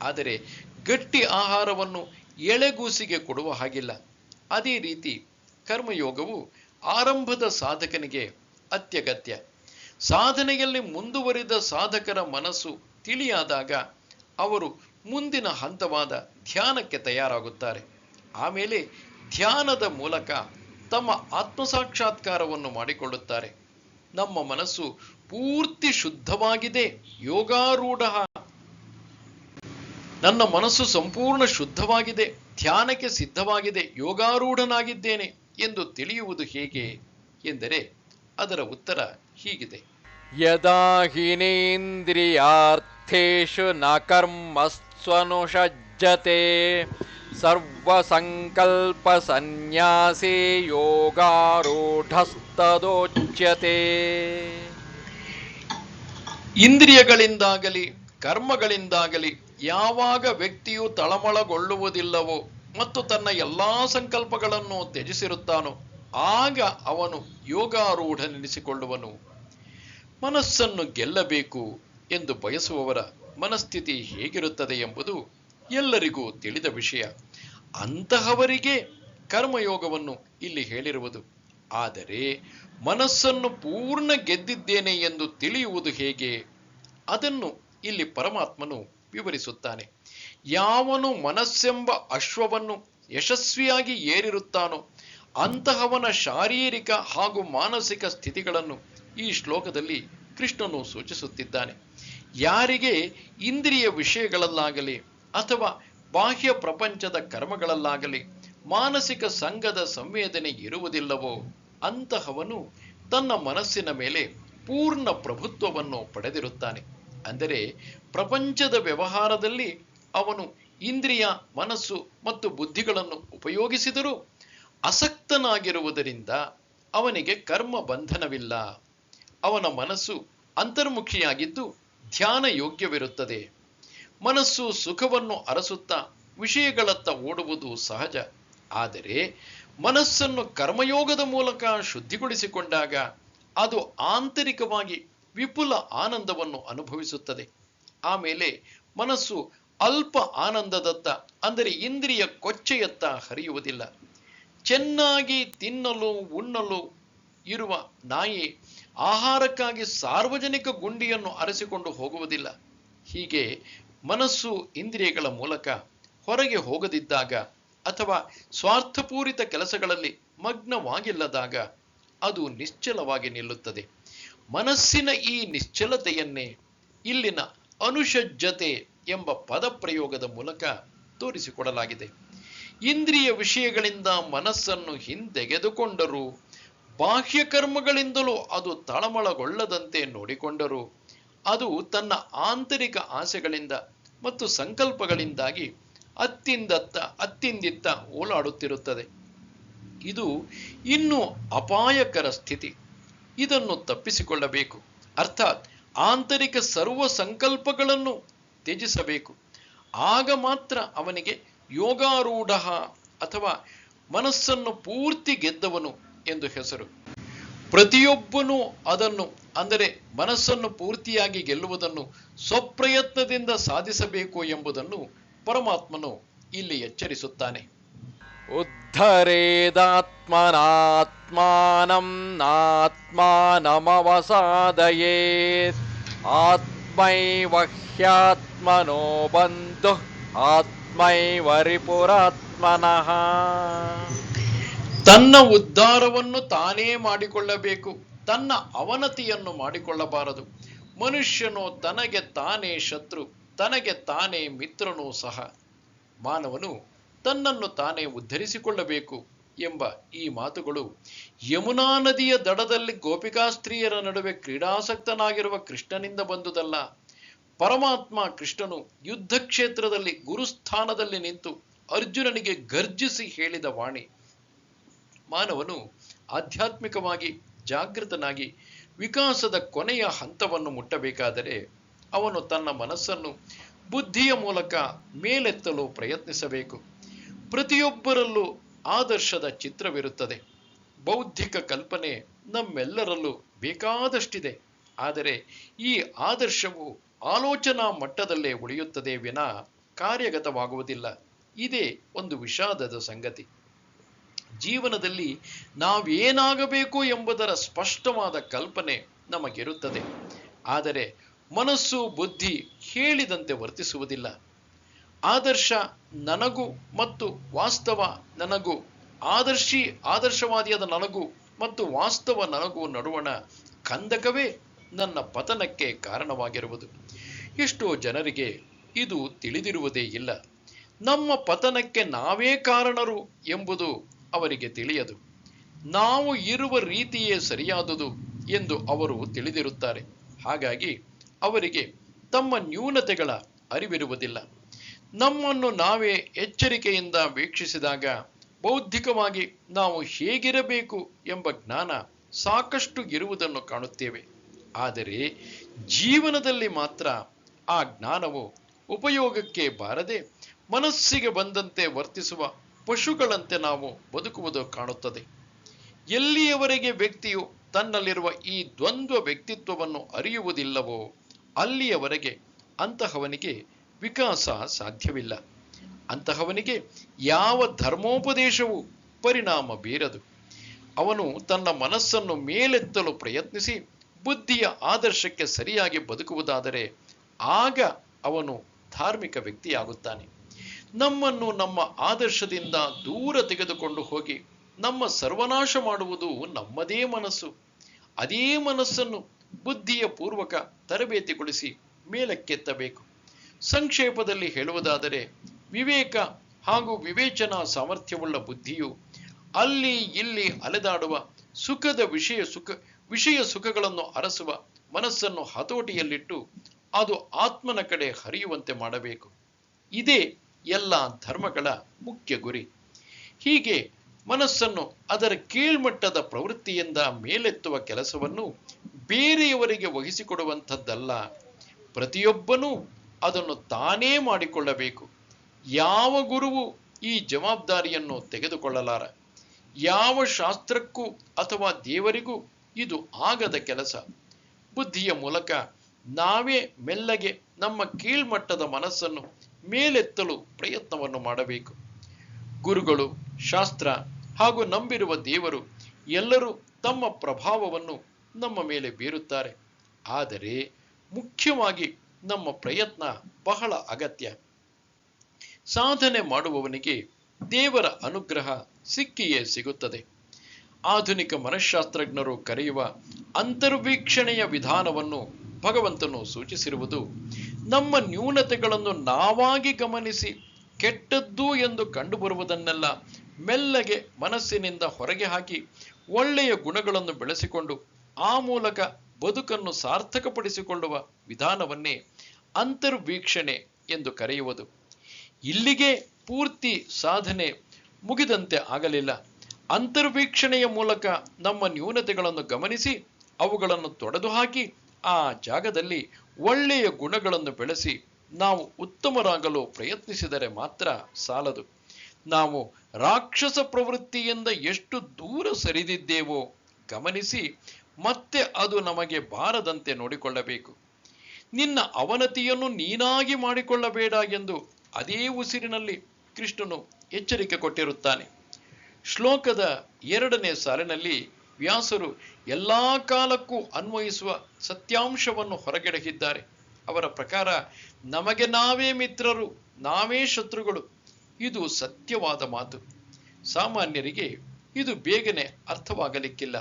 ಆದರೆ ಗಟ್ಟಿ ಆಹಾರವನ್ನು ಎಳೆಗೂಸಿಗೆ ಕೊಡುವ ಹಾಗಿಲ್ಲ. ಅದೇ ರೀತಿ ಕರ್ಮಯೋಗವು ಆರಂಭದ ಸಾಧಕನಿಗೆ ಅತ್ಯಗತ್ಯ. ಸಾಧನೆಯಲ್ಲಿ ಮುಂದುವರಿದ ಸಾಧಕರ ಮನಸ್ಸು ತಿಳಿಯಾದಾಗ ಅವರು ಮುಂದಿನ ಹಂತವಾದ ಧ್ಯಾನಕ್ಕೆ ತಯಾರಾಗುತ್ತಾರೆ. ಆಮೇಲೆ ಧ್ಯಾನದ ಮೂಲಕ ತಮ್ಮ ಆತ್ಮಸಾಕ್ಷಾತ್ಕಾರವನ್ನು ಮಾಡಿಕೊಳ್ಳುತ್ತಾರೆ. ನಮ್ಮ ಮನಸ್ಸು ಪೂರ್ತಿ ಶುದ್ಧವಾಗಿದೆ, ಯೋಗಾರೂಢ, ನನ್ನ ಮನಸ್ಸು ಸಂಪೂರ್ಣ ಶುದ್ಧವಾಗಿದೆ, ಧ್ಯಾನಕ್ಕೆ ಸಿದ್ಧವಾಗಿದೆ, ಯೋಗಾರೂಢನಾಗಿದ್ದೇನೆ ಎಂದು ತಿಳಿಯುವುದು ಹೇಗೆ ಎಂದರೆ ಅದರ ಉತ್ತರ ಹೀಗಿದೆ. ಯದಾ ಹೀನೇಂದ್ರಿಯಾರ್ಥೇಷು ನ ಕರ್ಮಸ್ವನುಷಜ್ಜತೆ ಸರ್ವಸಂಕಲ್ಪ ಸನ್ಯಾಸೇ ಯೋಗಾರೂಢಸ್ತದೋಚ್ಯತೆ. ಇಂದ್ರಿಯಗಳಿಂದಾಗಲಿ ಕರ್ಮಗಳಿಂದಾಗಲಿ ಯಾವಾಗ ವ್ಯಕ್ತಿಯು ತಳಮಳಗೊಳ್ಳುವುದಿಲ್ಲವೋ ಮತ್ತು ತನ್ನ ಎಲ್ಲಾ ಸಂಕಲ್ಪಗಳನ್ನು ತ್ಯಜಿಸಿರುತ್ತಾನೋ ಆಗ ಅವನು ಯೋಗಾರೂಢನೆನಿಸಿಕೊಳ್ಳುವನು. ಮನಸ್ಸನ್ನು ಗೆಲ್ಲಬೇಕು ಎಂದು ಬಯಸುವವರ ಮನಸ್ಥಿತಿ ಹೇಗಿರುತ್ತದೆ ಎಂಬುದು ಎಲ್ಲರಿಗೂ ತಿಳಿದ ವಿಷಯ. ಅಂತಹವರಿಗೆ ಕರ್ಮಯೋಗವನ್ನು ಇಲ್ಲಿ ಹೇಳಿರುವುದು. ಆದರೆ ಮನಸ್ಸನ್ನು ಪೂರ್ಣ ಗೆದ್ದಿದ್ದೇನೆ ಎಂದು ತಿಳಿಯುವುದು ಹೇಗೆ? ಅದನ್ನು ಇಲ್ಲಿ ಪರಮಾತ್ಮನು ವಿವರಿಸುತ್ತಾನೆ. ಯಾವನು ಮನಸ್ಸೆಂಬ ಅಶ್ವವನ್ನು ಯಶಸ್ವಿಯಾಗಿ ಏರಿರುತ್ತಾನೋ ಅಂತಹವನ ಶಾರೀರಿಕ ಹಾಗೂ ಮಾನಸಿಕ ಸ್ಥಿತಿಗಳನ್ನು ಈ ಶ್ಲೋಕದಲ್ಲಿ ಕೃಷ್ಣನು ಸೂಚಿಸುತ್ತಿದ್ದಾನೆ. ಯಾರಿಗೆ ಇಂದ್ರಿಯ ವಿಷಯಗಳಲ್ಲಾಗಲಿ ಅಥವಾ ಬಾಹ್ಯ ಪ್ರಪಂಚದ ಕರ್ಮಗಳಲ್ಲಾಗಲಿ ಮಾನಸಿಕ ಸಂಘದ ಸಂವೇದನೆ ಇರುವುದಿಲ್ಲವೋ ಅಂತಹವನು ತನ್ನ ಮನಸ್ಸಿನ ಮೇಲೆ ಪೂರ್ಣ ಪ್ರಭುತ್ವವನ್ನು ಪಡೆದಿರುತ್ತಾನೆ. ಅಂದರೆ ಪ್ರಪಂಚದ ವ್ಯವಹಾರದಲ್ಲಿ ಅವನು ಇಂದ್ರಿಯ, ಮನಸ್ಸು ಮತ್ತು ಬುದ್ಧಿಗಳನ್ನು ಉಪಯೋಗಿಸಿದರೂ ಆಸಕ್ತನಾಗಿರುವುದರಿಂದ ಅವನಿಗೆ ಕರ್ಮ ಬಂಧನವಿಲ್ಲ. ಅವನ ಮನಸ್ಸು ಅಂತರ್ಮುಖಿಯಾಗಿದ್ದು ಧ್ಯಾನ ಯೋಗ್ಯವಿರುತ್ತದೆ. ಮನಸ್ಸು ಸುಖವನ್ನು ಅರಸುತ್ತಾ ವಿಷಯಗಳತ್ತ ಓಡುವುದು ಸಹಜ. ಆದರೆ ಮನಸ್ಸನ್ನು ಕರ್ಮಯೋಗದ ಮೂಲಕ ಶುದ್ಧಿಗೊಳಿಸಿಕೊಂಡಾಗ ಅದು ಆಂತರಿಕವಾಗಿ ವಿಪುಲ ಆನಂದವನ್ನು ಅನುಭವಿಸುತ್ತದೆ. ಆಮೇಲೆ ಮನಸ್ಸು ಅಲ್ಪ ಆನಂದದತ್ತ, ಅಂದರೆ ಇಂದ್ರಿಯ ಕೊಚ್ಚೆಯತ್ತ ಹರಿಯುವುದಿಲ್ಲ. ಚೆನ್ನಾಗಿ ತಿನ್ನಲು ಉಣ್ಣಲು ಇರುವ ನಾಯಿ ಆಹಾರಕ್ಕಾಗಿ ಸಾರ್ವಜನಿಕ ಗುಂಡಿಯನ್ನು ಅರಸಿಕೊಂಡು ಹೋಗುವುದಿಲ್ಲ. ಹೀಗೆ ಮನಸ್ಸು ಇಂದ್ರಿಯಗಳ ಮೂಲಕ ಹೊರಗೆ ಹೋಗದಿದ್ದಾಗ ಅಥವಾ ಸ್ವಾರ್ಥಪೂರಿತ ಕೆಲಸಗಳಲ್ಲಿ ಮಗ್ನವಾಗಿಲ್ಲದಾಗ ಅದು ನಿಶ್ಚಲವಾಗಿ ನಿಲ್ಲುತ್ತದೆ. ಮನಸ್ಸಿನ ಈ ನಿಶ್ಚಲತೆಯನ್ನೇ ಇಲ್ಲಿನ ಅನುಷಜ್ಜತೆ ಎಂಬ ಪದಪ್ರಯೋಗದ ಮೂಲಕ ತೋರಿಸಿಕೊಡಲಾಗಿದೆ. ಇಂದ್ರಿಯ ವಿಷಯಗಳಿಂದ ಮನಸ್ಸನ್ನು ಹಿಂದೆಗೆದುಕೊಂಡರೂ, ಬಾಹ್ಯ ಕರ್ಮಗಳಿಂದಲೂ ಅದು ತಳಮಳಗೊಳ್ಳದಂತೆ ನೋಡಿಕೊಂಡರೂ, ಅದು ತನ್ನ ಆಂತರಿಕ ಆಸೆಗಳಿಂದ ಮತ್ತು ಸಂಕಲ್ಪಗಳಿಂದಾಗಿ ಅತ್ತಿಂದಿತ್ತ ಓಲಾಡುತ್ತಿರುತ್ತದೆ. ಇದು ಇನ್ನೂ ಅಪಾಯಕರ ಸ್ಥಿತಿ. ಇದನ್ನು ತಪ್ಪಿಸಿಕೊಳ್ಳಬೇಕು. ಅರ್ಥಾತ್ ಆಂತರಿಕ ಸರ್ವ ಸಂಕಲ್ಪಗಳನ್ನು ತ್ಯಜಿಸಬೇಕು. ಆಗ ಮಾತ್ರ ಅವನಿಗೆ ಯೋಗಾರೂಢ ಅಥವಾ ಮನಸ್ಸನ್ನು ಪೂರ್ತಿ ಗೆದ್ದವನು ಎಂದು ಹೆಸರು. ಪ್ರತಿಯೊಬ್ಬನೂ ಅದನ್ನು, ಅಂದರೆ ಮನಸ್ಸನ್ನು ಪೂರ್ತಿಯಾಗಿ ಗೆಲ್ಲುವುದನ್ನು ಸ್ವಪ್ರಯತ್ನದಿಂದ ಸಾಧಿಸಬೇಕು ಎಂಬುದನ್ನು ಪರಮಾತ್ಮನು ಇಲ್ಲಿ ಎಚ್ಚರಿಸುತ್ತಾನೆ. ಉದ್ಧರೇದಾತ್ಮನಾತ್ಮಾನಂ ನಾತ್ಮಾನಮವಸಾದಯೇತ್ ಆತ್ಮೈವ ಹ್ಯಾತ್ಮನೋ ಬಂಧುಃ ಆತ್ಮೈವ ರಿಪುರಾತ್ಮನಃ. ತನ್ನ ಉದ್ಧಾರವನ್ನು ತಾನೇ ಮಾಡಿಕೊಳ್ಳಬೇಕು, ತನ್ನ ಅವನತಿಯನ್ನು ಮಾಡಿಕೊಳ್ಳಬಾರದು. ಮನುಷ್ಯನು ತನಗೆ ತಾನೇ ಶತ್ರು, ತನಗೆ ತಾನೇ ಮಿತ್ರನೂ ಸಹ. ಮಾನವನು ತನ್ನನ್ನು ತಾನೇ ಉದ್ಧರಿಸಿಕೊಳ್ಳಬೇಕು ಎಂಬ ಈ ಮಾತುಗಳು ಯಮುನಾ ನದಿಯ ದಡದಲ್ಲಿ ಗೋಪಿಕಾಸ್ತ್ರೀಯರ ನಡುವೆ ಕ್ರೀಡಾಸಕ್ತನಾಗಿರುವ ಕೃಷ್ಣನಿಂದ ಬಂದುದಲ್ಲ. ಪರಮಾತ್ಮ ಕೃಷ್ಣನು ಯುದ್ಧ ಕ್ಷೇತ್ರದಲ್ಲಿ ಗುರುಸ್ಥಾನದಲ್ಲಿ ನಿಂತು ಅರ್ಜುನನಿಗೆ ಗರ್ಜಿಸಿ ಹೇಳಿದ ವಾಣಿ. ಮಾನವನು ಆಧ್ಯಾತ್ಮಿಕವಾಗಿ ಜಾಗೃತನಾಗಿ ವಿಕಾಸದ ಕೊನೆಯ ಹಂತವನ್ನು ಮುಟ್ಟಬೇಕಾದರೆ ಅವನು ತನ್ನ ಮನಸ್ಸನ್ನು ಬುದ್ಧಿಯ ಮೂಲಕ ಮೇಲೆತ್ತಲು ಪ್ರಯತ್ನಿಸಬೇಕು. ಪ್ರತಿಯೊಬ್ಬರಲ್ಲೂ ಆದರ್ಶದ ಚಿತ್ರವಿರುತ್ತದೆ. ಬೌದ್ಧಿಕ ಕಲ್ಪನೆ ನಮ್ಮೆಲ್ಲರಲ್ಲೂ ಬೇಕಾದಷ್ಟಿದೆ. ಆದರೆ ಈ ಆದರ್ಶವು ಆಲೋಚನಾ ಮಟ್ಟದಲ್ಲೇ ಉಳಿಯುತ್ತದೆ ವಿನಾ ಕಾರ್ಯಗತವಾಗುವುದಿಲ್ಲ. ಇದೇ ಒಂದು ವಿಷಾದದ ಸಂಗತಿ. ಜೀವನದಲ್ಲಿ ನಾವೇನಾಗಬೇಕು ಎಂಬುದರ ಸ್ಪಷ್ಟವಾದ ಕಲ್ಪನೆ ನಮಗಿರುತ್ತದೆ. ಆದರೆ ಮನಸ್ಸು ಬುದ್ಧಿ ಹೇಳಿದಂತೆ ವರ್ತಿಸುವುದಿಲ್ಲ. ಆದರ್ಶ ನನಗೂ ಮತ್ತು ವಾಸ್ತವ ನನಗೂ, ಆದರ್ಶವಾದಿಯಾದ ನನಗೂ ಮತ್ತು ವಾಸ್ತವ ನನಗೂ ನಡುವಣ ಕಂದಕವೇ ನನ್ನ ಪತನಕ್ಕೆ ಕಾರಣವಾಗಿರುವುದು. ಎಷ್ಟೋ ಜನರಿಗೆ ಇದು ತಿಳಿದಿರುವುದೇ ಇಲ್ಲ. ನಮ್ಮ ಪತನಕ್ಕೆ ನಾವೇ ಕಾರಣರು ಎಂಬುದು ಅವರಿಗೆ ತಿಳಿಯದು. ನಾವು ಇರುವ ರೀತಿಯೇ ಸರಿಯಾದುದು ಎಂದು ಅವರು ತಿಳಿದಿರುತ್ತಾರೆ. ಹಾಗಾಗಿ ಅವರಿಗೆ ತಮ್ಮ ನ್ಯೂನತೆಗಳ ಅರಿವಿರುವುದಿಲ್ಲ. ನಮ್ಮನ್ನು ನಾವೇ ಎಚ್ಚರಿಕೆಯಿಂದ ವೀಕ್ಷಿಸಿದಾಗ ಬೌದ್ಧಿಕವಾಗಿ ನಾವು ಹೇಗಿರಬೇಕು ಎಂಬ ಜ್ಞಾನ ಸಾಕಷ್ಟು ಇರುವುದನ್ನು ಕಾಣುತ್ತೇವೆ. ಆದರೆ ಜೀವನದಲ್ಲಿ ಮಾತ್ರ ಆ ಜ್ಞಾನವು ಉಪಯೋಗಕ್ಕೆ ಬಾರದೆ ಮನಸ್ಸಿಗೆ ಬಂದಂತೆ ವರ್ತಿಸುವ ಪಶುಗಳಂತೆ ನಾವು ಬದುಕುವುದು ಕಾಣುತ್ತದೆ. ಎಲ್ಲಿಯವರೆಗೆ ವ್ಯಕ್ತಿಯು ತನ್ನಲ್ಲಿರುವ ಈ ದ್ವಂದ್ವ ವ್ಯಕ್ತಿತ್ವವನ್ನು ಅರಿಯುವುದಿಲ್ಲವೋ ಅಲ್ಲಿಯವರೆಗೆ ಅಂತಹವನಿಗೆ ವಿಕಾಸ ಸಾಧ್ಯವಿಲ್ಲ. ಅಂತಹವನಿಗೆ ಯಾವ ಧರ್ಮೋಪದೇಶವೂ ಪರಿಣಾಮ ಬೀರದು. ಅವನು ತನ್ನ ಮನಸ್ಸನ್ನು ಮೇಲೆತ್ತಲು ಪ್ರಯತ್ನಿಸಿ ಬುದ್ಧಿಯ ಆದರ್ಶಕ್ಕೆ ಸರಿಯಾಗಿ ಬದುಕುವುದಾದರೆ ಆಗ ಅವನು ಧಾರ್ಮಿಕ ವ್ಯಕ್ತಿಯಾಗುತ್ತಾನೆ. ನಮ್ಮನ್ನು ನಮ್ಮ ಆದರ್ಶದಿಂದ ದೂರ ತೆಗೆದುಕೊಂಡು ಹೋಗಿ ನಮ್ಮ ಸರ್ವನಾಶ ಮಾಡುವುದು ನಮ್ಮದೇ ಮನಸ್ಸು. ಅದೇ ಮನಸ್ಸನ್ನು ಬುದ್ಧಿಯ ಪೂರ್ವಕ ತರಬೇತಿಗೊಳಿಸಿ ಮೇಲಕ್ಕೆತ್ತಬೇಕು. ಸಂಕ್ಷೇಪದಲ್ಲಿ ಹೇಳುವುದಾದರೆ ವಿವೇಕ ಹಾಗೂ ವಿವೇಚನಾ ಸಾಮರ್ಥ್ಯವುಳ್ಳ ಬುದ್ಧಿಯು ಅಲ್ಲಿ ಇಲ್ಲಿ ಅಲೆದಾಡುವ ವಿಷಯ ಸುಖಗಳನ್ನು ಅರಸುವ ಮನಸ್ಸನ್ನು ಹತೋಟಿಯಲ್ಲಿಟ್ಟು ಅದು ಆತ್ಮನ ಕಡೆ ಹರಿಯುವಂತೆ ಮಾಡಬೇಕು. ಇದೇ ಎಲ್ಲ ಧರ್ಮಗಳ ಮುಖ್ಯ ಗುರಿ. ಹೀಗೆ ಮನಸ್ಸನ್ನು ಅದರ ಕೀಳ್ಮಟ್ಟದ ಪ್ರವೃತ್ತಿಯಿಂದ ಮೇಲೆತ್ತುವ ಕೆಲಸವನ್ನು ಬೇರೆಯವರಿಗೆ ವಹಿಸಿಕೊಡುವಂಥದ್ದಲ್ಲ. ಪ್ರತಿಯೊಬ್ಬನೂ ಅದನ್ನು ತಾನೇ ಮಾಡಿಕೊಳ್ಳಬೇಕು. ಯಾವ ಗುರುವು ಈ ಜವಾಬ್ದಾರಿಯನ್ನು ತೆಗೆದುಕೊಳ್ಳಲಾರ. ಯಾವ ಶಾಸ್ತ್ರಕ್ಕೂ ಅಥವಾ ದೇವರಿಗೂ ಇದು ಆಗದ ಕೆಲಸ. ಬುದ್ಧಿಯ ಮೂಲಕ ನಾವೇ ಮೆಲ್ಲಗೆ ನಮ್ಮ ಕೀಳ್ಮಟ್ಟದ ಮನಸ್ಸನ್ನು ಮೇಲೆತ್ತಲು ಪ್ರಯತ್ನವನ್ನು ಮಾಡಬೇಕು. ಗುರುಗಳು, ಶಾಸ್ತ್ರ ಹಾಗೂ ನಂಬಿರುವ ದೇವರು ಎಲ್ಲರೂ ತಮ್ಮ ಪ್ರಭಾವವನ್ನು ನಮ್ಮ ಮೇಲೆ ಬೀರುತ್ತಾರೆ. ಆದರೆ ಮುಖ್ಯವಾಗಿ ನಮ್ಮ ಪ್ರಯತ್ನ ಬಹಳ ಅಗತ್ಯ. ಸಾಧನೆ ಮಾಡುವವನಿಗೆ ದೇವರ ಅನುಗ್ರಹ ಸಿಕ್ಕಿಯೇ ಸಿಗುತ್ತದೆ. ಆಧುನಿಕ ಮನಃಶಾಸ್ತ್ರಜ್ಞರು ಕರೆಯುವ ಅಂತರ್ವೀಕ್ಷಣೆಯ ವಿಧಾನವನ್ನು ಭಗವಂತನು ಸೂಚಿಸಿರುವುದು ನಮ್ಮ ನ್ಯೂನತೆಗಳನ್ನು ನಾವಾಗಿ ಗಮನಿಸಿ ಕೆಟ್ಟದ್ದು ಎಂದು ಕಂಡುಬರುವುದನ್ನೆಲ್ಲ ಮೆಲ್ಲಗೆ ಮನಸ್ಸಿನಿಂದ ಹೊರಗೆ ಹಾಕಿ ಒಳ್ಳೆಯ ಗುಣಗಳನ್ನು ಬೆಳೆಸಿಕೊಂಡು ಆ ಮೂಲಕ ಬದುಕನ್ನು ಸಾರ್ಥಕಪಡಿಸಿಕೊಳ್ಳುವ ವಿಧಾನವನ್ನೇ ಅಂತರ್ವೀಕ್ಷಣೆ ಎಂದು ಕರೆಯುವುದು. ಇಲ್ಲಿಗೆ ಪೂರ್ತಿ ಸಾಧನೆ ಮುಗಿದಂತೆ ಆಗಲಿಲ್ಲ. ಅಂತರ್ವೀಕ್ಷಣೆಯ ಮೂಲಕ ನಮ್ಮ ನ್ಯೂನತೆಗಳನ್ನು ಗಮನಿಸಿ ಅವುಗಳನ್ನು ತೊಡೆದು ಹಾಕಿ ಆ ಜಾಗದಲ್ಲಿ ಒಳ್ಳೆಯ ಗುಣಗಳನ್ನು ಬೆಳೆಸಿ ನಾವು ಉತ್ತಮರಾಗಲು ಪ್ರಯತ್ನಿಸಿದರೆ ಮಾತ್ರ ಸಾಲದು. ನಾವು ರಾಕ್ಷಸ ಪ್ರವೃತ್ತಿಯಿಂದ ಎಷ್ಟು ದೂರ ಸರಿದಿದ್ದೇವೋ ಗಮನಿಸಿ ಮತ್ತೆ ಅದು ನಮಗೆ ಬಾರದಂತೆ ನೋಡಿಕೊಳ್ಳಬೇಕು. ನಿನ್ನ ಅವನತಿಯನ್ನು ನೀನಾಗಿ ಮಾಡಿಕೊಳ್ಳಬೇಡ ಎಂದು ಅದೇ ಉಸಿರಿನಲ್ಲಿ ಕೃಷ್ಣನು ಎಚ್ಚರಿಕೆ ಕೊಟ್ಟಿರುತ್ತಾನೆ. ಶ್ಲೋಕದ 2ನೇ ಸಾಲಿನಲ್ಲಿ ವ್ಯಾಸರು ಎಲ್ಲಾ ಕಾಲಕ್ಕೂ ಅನ್ವಯಿಸುವ ಸತ್ಯಾಂಶವನ್ನು ಹೊರಗೆಡಹಿದ್ದಾರೆ. ಅವರ ಪ್ರಕಾರ ನಮಗೆ ನಾವೇ ಮಿತ್ರರು, ನಾವೇ ಶತ್ರುಗಳು. ಇದು ಸತ್ಯವಾದ ಮಾತು. ಸಾಮಾನ್ಯರಿಗೆ ಇದು ಬೇಗನೆ ಅರ್ಥವಾಗಲಿಕ್ಕಿಲ್ಲ.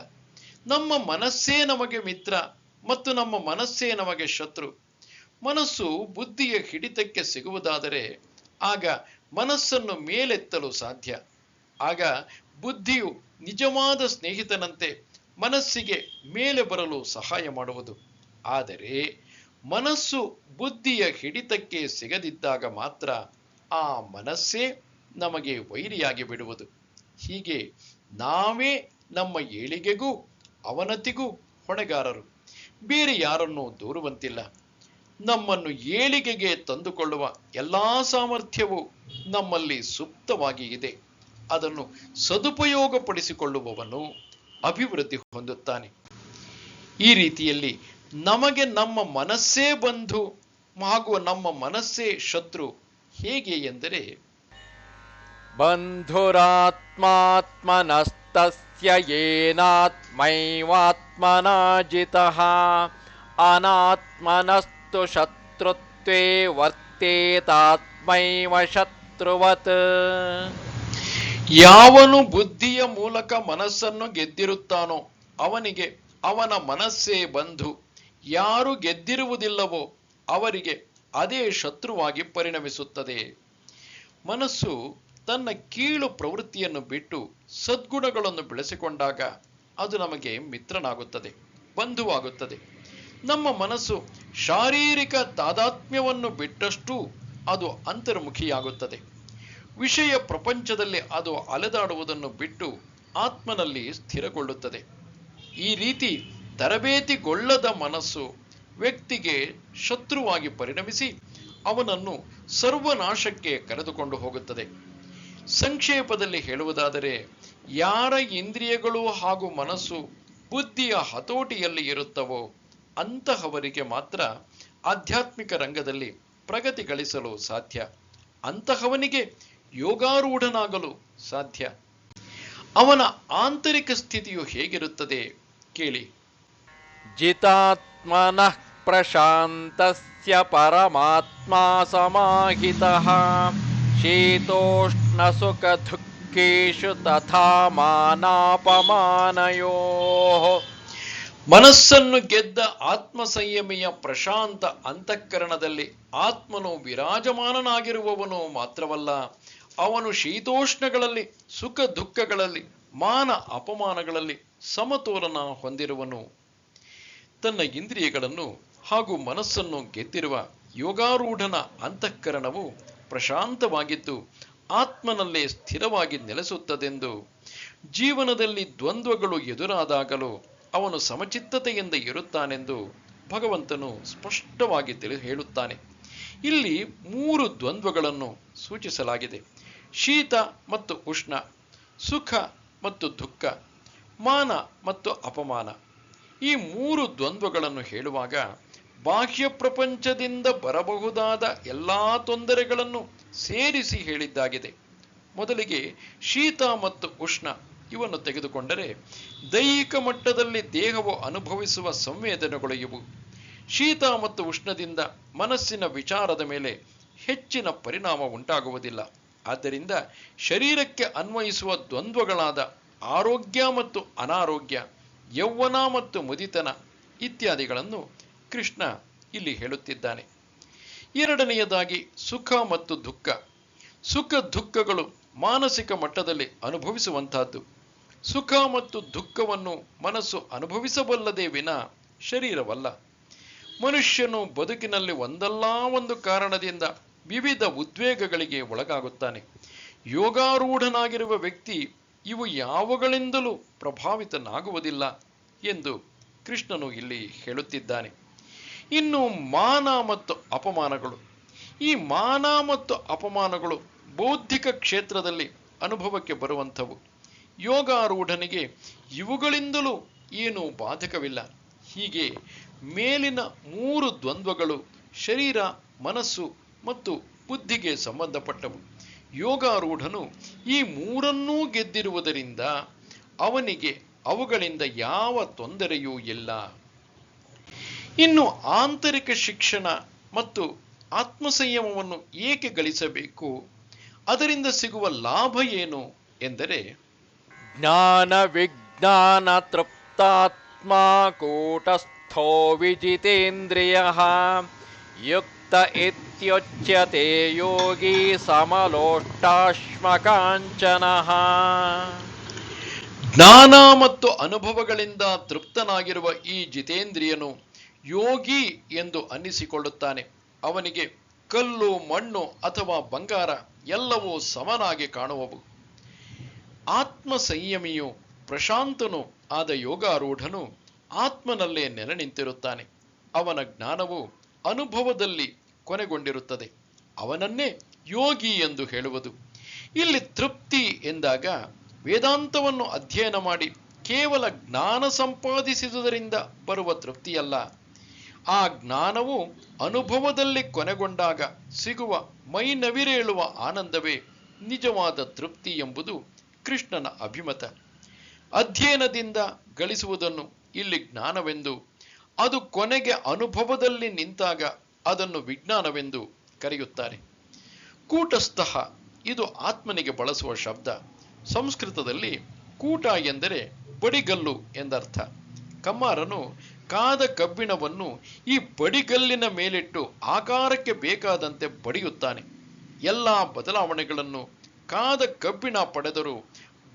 ನಮ್ಮ ಮನಸ್ಸೇ ನಮಗೆ ಮಿತ್ರ ಮತ್ತು ನಮ್ಮ ಮನಸ್ಸೇ ನಮಗೆ ಶತ್ರು. ಮನಸ್ಸು ಬುದ್ಧಿಯ ಹಿಡಿತಕ್ಕೆ ಸಿಗುವುದಾದರೆ ಆಗ ಮನಸ್ಸನ್ನು ಮೇಲೆತ್ತಲು ಸಾಧ್ಯ. ಆಗ ಬುದ್ಧಿಯು ನಿಜವಾದ ಸ್ನೇಹಿತನಂತೆ ಮನಸ್ಸಿಗೆ ಮೇಲೆ ಬರಲು ಸಹಾಯ ಮಾಡುವುದು. ಆದರೆ ಮನಸ್ಸು ಬುದ್ಧಿಯ ಹಿಡಿತಕ್ಕೆ ಸಿಗದಿದ್ದಾಗ ಮಾತ್ರ ಆ ಮನಸ್ಸೇ ನಮಗೆ ವೈರಿಯಾಗಿ ಬಿಡುವುದು. ಹೀಗೆ ನಾವೇ ನಮ್ಮ ಏಳಿಗೆಗೂ ಅವನತಿಗೂ ಹೊಣೆಗಾರರು. ಬೇರೆ ಯಾರನ್ನೂ ದೂರುವಂತಿಲ್ಲ. ನಮ್ಮನ್ನು ಏಳಿಗೆಗೆ ತಂದುಕೊಳ್ಳುವ ಎಲ್ಲಾ ಸಾಮರ್ಥ್ಯವೂ ನಮ್ಮಲ್ಲಿ ಸುಪ್ತವಾಗಿ ಇದೆ. ಅದನ್ನು ಸದುಪಯೋಗಪಡಿಸಿಕೊಳ್ಳುವವನು ಅಭಿವೃದ್ಧಿ ಹೊಂದುತ್ತಾನೆ. ಈ ರೀತಿಯಲ್ಲಿ ನಮಗೆ ನಮ್ಮ ಮನಸ್ಸೇ ಬಂಧು ಹಾಗೂ ನಮ್ಮ ಮನಸ್ಸೇ ಶತ್ರು. ಹೇಗೆ ಎಂದರೆ, ಬಂಧುರಾತ್ಮಾತ್ಮನಸ್ತಸ್ಯ ಯೇನಾತ್ಮೈವಾತ್ಮನಾ ಜಿತಃ ಅನಾತ್ಮನಸ್ತು ಶತ್ರುತ್ವೇ ವರ್ತೇತಾತ್ಮೈವ ಶತ್ರುವತ್. ಯಾವನು ಬುದ್ಧಿಯ ಮೂಲಕ ಮನಸ್ಸನ್ನು ಗೆದ್ದಿರುತ್ತಾನೋ ಅವನಿಗೆ ಅವನ ಮನಸ್ಸೇ ಬಂಧು. ಯಾರು ಗೆದ್ದಿರುವುದಿಲ್ಲವೋ ಅವರಿಗೆ ಅದೇ ಶತ್ರುವಾಗಿ ಪರಿಣಮಿಸುತ್ತದೆ. ಮನಸ್ಸು ತನ್ನ ಕೀಳು ಪ್ರವೃತ್ತಿಯನ್ನು ಬಿಟ್ಟು ಸದ್ಗುಣಗಳನ್ನು ಬೆಳೆಸಿಕೊಂಡಾಗ ಅದು ನಮಗೆ ಮಿತ್ರನಾಗುತ್ತದೆ, ಬಂಧುವಾಗುತ್ತದೆ. ನಮ್ಮ ಮನಸ್ಸು ಶಾರೀರಿಕ ತಾದಾತ್ಮ್ಯವನ್ನು ಬಿಟ್ಟಷ್ಟು ಅದು ಅಂತರ್ಮುಖಿಯಾಗುತ್ತದೆ. ವಿಷಯ ಪ್ರಪಂಚದಲ್ಲಿ ಅದು ಅಲೆದಾಡುವುದನ್ನು ಬಿಟ್ಟು ಆತ್ಮನಲ್ಲಿ ಸ್ಥಿರಗೊಳ್ಳುತ್ತದೆ. ಈ ರೀತಿ ತರಬೇತಿಗೊಳ್ಳದ ಮನಸ್ಸು ವ್ಯಕ್ತಿಗೆ ಶತ್ರುವಾಗಿ ಪರಿಣಮಿಸಿ ಅವನನ್ನು ಸರ್ವನಾಶಕ್ಕೆ ಕರೆದುಕೊಂಡು ಹೋಗುತ್ತದೆ. ಸಂಕ್ಷೇಪದಲ್ಲಿ ಹೇಳುವುದಾದರೆ, ಯಾರ ಇಂದ್ರಿಯಗಳು ಹಾಗೂ ಮನಸ್ಸು ಬುದ್ಧಿಯ ಹತೋಟಿಯಲ್ಲಿ ಇರುತ್ತವೋ ಅಂತಹವರಿಗೆ ಮಾತ್ರ ಆಧ್ಯಾತ್ಮಿಕ ರಂಗದಲ್ಲಿ ಪ್ರಗತಿ ಗಳಿಸಲು ಸಾಧ್ಯ. ಅಂತಹವನಿಗೆ ಯೋಗಾರೂಢನಾಗಲು ಸಾಧ್ಯ. ಅವನ ಆಂತರಿಕ ಸ್ಥಿತಿಯು ಹೇಗಿರುತ್ತದೆ ಕೇಳಿ. ಜಿತಾತ್ಮನಃ ಪ್ರಶಾಂತಸ್ಯ ಪರಮಾತ್ಮಾ ಸಮಾಹಿತಃ ಶೀತೋಷ್ಣ ಸುಖ ದುಃಖೇಷು ತಥಾ ಮಾನಾಪಮಾನಯೋಃ. ಮನಸ್ಸನ್ನು ಗೆದ್ದ ಆತ್ಮ ಸಂಯಮಿಯ ಪ್ರಶಾಂತ ಅಂತಃಕರಣದಲ್ಲಿ ಆತ್ಮನು ವಿರಾಜಮಾನನಾಗಿರುವವನು ಮಾತ್ರವಲ್ಲ, ಅವನು ಶೀತೋಷ್ಣಗಳಲ್ಲಿ, ಸುಖ ದುಃಖಗಳಲ್ಲಿ, ಮಾನ ಅಪಮಾನಗಳಲ್ಲಿ ಸಮತೋಲನ ಹೊಂದಿರುವನು. ತನ್ನ ಇಂದ್ರಿಯಗಳನ್ನು ಹಾಗೂ ಮನಸ್ಸನ್ನು ಗೆದ್ದಿರುವ ಯೋಗಾರೂಢನ ಅಂತಃಕರಣವು ಪ್ರಶಾಂತವಾಗಿದ್ದು ಆತ್ಮನಲ್ಲೇ ಸ್ಥಿರವಾಗಿ ನೆಲೆಸುತ್ತದೆಂದು, ಜೀವನದಲ್ಲಿ ದ್ವಂದ್ವಗಳು ಎದುರಾದಾಗಲೂ ಅವನು ಸಮಚಿತ್ತತೆಯಿಂದ ಇರುತ್ತಾನೆಂದು ಭಗವಂತನು ಸ್ಪಷ್ಟವಾಗಿ ಹೇಳುತ್ತಾನೆ. ಇಲ್ಲಿ 3 ದ್ವಂದ್ವಗಳನ್ನು ಸೂಚಿಸಲಾಗಿದೆ: ಶೀತ ಮತ್ತು ಉಷ್ಣ, ಸುಖ ಮತ್ತು ದುಃಖ, ಮಾನ ಮತ್ತು ಅಪಮಾನ. ಈ 3 ದ್ವಂದ್ವಗಳನ್ನು ಹೇಳುವಾಗ ಬಾಹ್ಯ ಪ್ರಪಂಚದಿಂದ ಬರಬಹುದಾದ ಎಲ್ಲಾ ತೊಂದರೆಗಳನ್ನು ಸೇರಿಸಿ ಹೇಳಿದ್ದಾಗಿದೆ. ಮೊದಲಿಗೆ ಶೀತ ಮತ್ತು ಉಷ್ಣ ಇವನ್ನು ತೆಗೆದುಕೊಂಡರೆ, ದೈಹಿಕ ಮಟ್ಟದಲ್ಲಿ ದೇಹವು ಅನುಭವಿಸುವ ಸಂವೇದನೆಗಳು ಇವು. ಶೀತ ಮತ್ತು ಉಷ್ಣದಿಂದ ಮನಸ್ಸಿನ ವಿಚಾರದ ಮೇಲೆ ಹೆಚ್ಚಿನ ಪರಿಣಾಮ ಉಂಟಾಗುವುದಿಲ್ಲ. ಆದ್ದರಿಂದ ಶರೀರಕ್ಕೆ ಅನ್ವಯಿಸುವ ದ್ವಂದ್ವಗಳಾದ ಆರೋಗ್ಯ ಮತ್ತು ಅನಾರೋಗ್ಯ, ಯೌವನ ಮತ್ತು ಮುದಿತನ ಇತ್ಯಾದಿಗಳನ್ನು ಕೃಷ್ಣ ಇಲ್ಲಿ ಹೇಳುತ್ತಿದ್ದಾನೆ. ಎರಡನೆಯದಾಗಿ ಸುಖ ಮತ್ತು ದುಃಖ. ಸುಖ ದುಃಖಗಳು ಮಾನಸಿಕ ಮಟ್ಟದಲ್ಲಿ ಅನುಭವಿಸುವಂತಹದ್ದು. ಸುಖ ಮತ್ತು ದುಃಖವನ್ನು ಮನಸ್ಸು ಅನುಭವಿಸಬಲ್ಲದೇ ವಿನ ಶರೀರವಲ್ಲ. ಮನುಷ್ಯನು ಬದುಕಿನಲ್ಲಿ ಒಂದಲ್ಲ ಒಂದು ಕಾರಣದಿಂದ ವಿವಿಧ ಉದ್ವೇಗಗಳಿಗೆ ಒಳಗಾಗುತ್ತಾನೆ. ಯೋಗಾರೂಢನಾಗಿರುವ ವ್ಯಕ್ತಿ ಇವು ಯಾವುಗಳಿಂದಲೂ ಪ್ರಭಾವಿತನಾಗುವುದಿಲ್ಲ ಎಂದು ಕೃಷ್ಣನು ಇಲ್ಲಿ ಹೇಳುತ್ತಿದ್ದಾನೆ. ಇನ್ನು ಮಾನ ಮತ್ತು ಅಪಮಾನಗಳು. ಈ ಮಾನ ಮತ್ತು ಅಪಮಾನಗಳು ಬೌದ್ಧಿಕ ಕ್ಷೇತ್ರದಲ್ಲಿ ಅನುಭವಕ್ಕೆ ಬರುವಂಥವು. ಯೋಗಾರೂಢನಿಗೆ ಇವುಗಳಿಂದಲೂ ಏನೂ ಬಾಧಕವಿಲ್ಲ. ಹೀಗೆ ಮೇಲಿನ 3 ದ್ವಂದ್ವಗಳು ಶರೀರ, ಮನಸ್ಸು ಮತ್ತು ಬುದ್ಧಿಗೆ ಸಂಬಂಧಪಟ್ಟವು. ಯೋಗಾರೂಢನು ಈ 3ನ್ನೂ ಗೆದ್ದಿರುವುದರಿಂದ ಅವನಿಗೆ ಅವುಗಳಿಂದ ಯಾವ ತೊಂದರೆಯೂ ಇಲ್ಲ. ಇನ್ನು ಆಂತರಿಕ ಶಿಕ್ಷಣ ಮತ್ತು ಆತ್ಮಸಂಯಮವನ್ನು ಏಕೆ ಗಳಿಸಬೇಕು, ಅದರಿಂದ ಸಿಗುವ ಲಾಭ ಏನು ಎಂದರೆ, ಜ್ಞಾನ ವಿಜ್ಞಾನ ತೃಪ್ತಾತ್ಮ ಕೂಟಸ್ಥೋ ವಿಜಿತೇಂದ್ರಿಯಃ ಯುಕ್ತ ಇತ್ಯುಚ್ಯತೆ ಯೋಗಿ ಸಮಲೋಷ್ಟಾಶ್ಮಕಾಂಚನಃ. ಜ್ಞಾನ ಮತ್ತು ಅನುಭವಗಳಿಂದ ತೃಪ್ತನಾಗಿರುವ ಈ ಜಿತೇಂದ್ರಿಯನು ಯೋಗಿ ಎಂದು ಅನ್ನಿಸಿಕೊಳ್ಳುತ್ತಾನೆ. ಅವನಿಗೆ ಕಲ್ಲು, ಮಣ್ಣು ಅಥವಾ ಬಂಗಾರ ಎಲ್ಲವೂ ಸಮನಾಗಿ ಕಾಣುವವು. ಆತ್ಮ ಸಂಯಮಿಯು ಪ್ರಶಾಂತನು ಆದ ಯೋಗಾರೂಢನು ಆತ್ಮನಲ್ಲೇ ನೆಲೆ ನಿಂತಿರುತ್ತಾನೆ. ಅವನ ಜ್ಞಾನವು ಅನುಭವದಲ್ಲಿ ಕೊನೆಗೊಂಡಿರುತ್ತದೆ. ಅವನನ್ನೇ ಯೋಗಿ ಎಂದು ಹೇಳುವುದು. ಇಲ್ಲಿ ತೃಪ್ತಿ ಎಂದಾಗ ವೇದಾಂತವನ್ನು ಅಧ್ಯಯನ ಮಾಡಿ ಕೇವಲ ಜ್ಞಾನ ಸಂಪಾದಿಸಿದುದರಿಂದ ಬರುವ ತೃಪ್ತಿಯಲ್ಲ. ಆ ಜ್ಞಾನವು ಅನುಭವದಲ್ಲಿ ಕೊನೆಗೊಂಡಾಗ ಸಿಗುವ ಮೈನವಿರೇಳುವ ಆನಂದವೇ ನಿಜವಾದ ತೃಪ್ತಿ ಎಂಬುದು ಕೃಷ್ಣನ ಅಭಿಮತ. ಅಧ್ಯಯನದಿಂದ ಗಳಿಸುವುದನ್ನು ಇಲ್ಲಿ ಜ್ಞಾನವೆಂದು, ಅದು ಕೊನೆಗೆ ಅನುಭವದಲ್ಲಿ ನಿಂತಾಗ ಅದನ್ನು ವಿಜ್ಞಾನವೆಂದು ಕರೆಯುತ್ತಾರೆ. ಕೂಟಸ್ಥಃ ಇದು ಆತ್ಮನಿಗೆ ಬಳಸುವ ಶಬ್ದ. ಸಂಸ್ಕೃತದಲ್ಲಿ ಕೂಟ ಎಂದರೆ ಬಡಿಗಲ್ಲು ಎಂದರ್ಥ. ಕಮ್ಮಾರನು ಕಾದ ಕಬ್ಬಿಣವನ್ನು ಈ ಬಡಿಗಲ್ಲಿನ ಮೇಲಿಟ್ಟು ಆಕಾರಕ್ಕೆ ಬೇಕಾದಂತೆ ಬಡಿಯುತ್ತಾನೆ. ಎಲ್ಲ ಬದಲಾವಣೆಗಳನ್ನು ಕಾದ ಕಬ್ಬಿಣ ಪಡೆದರೂ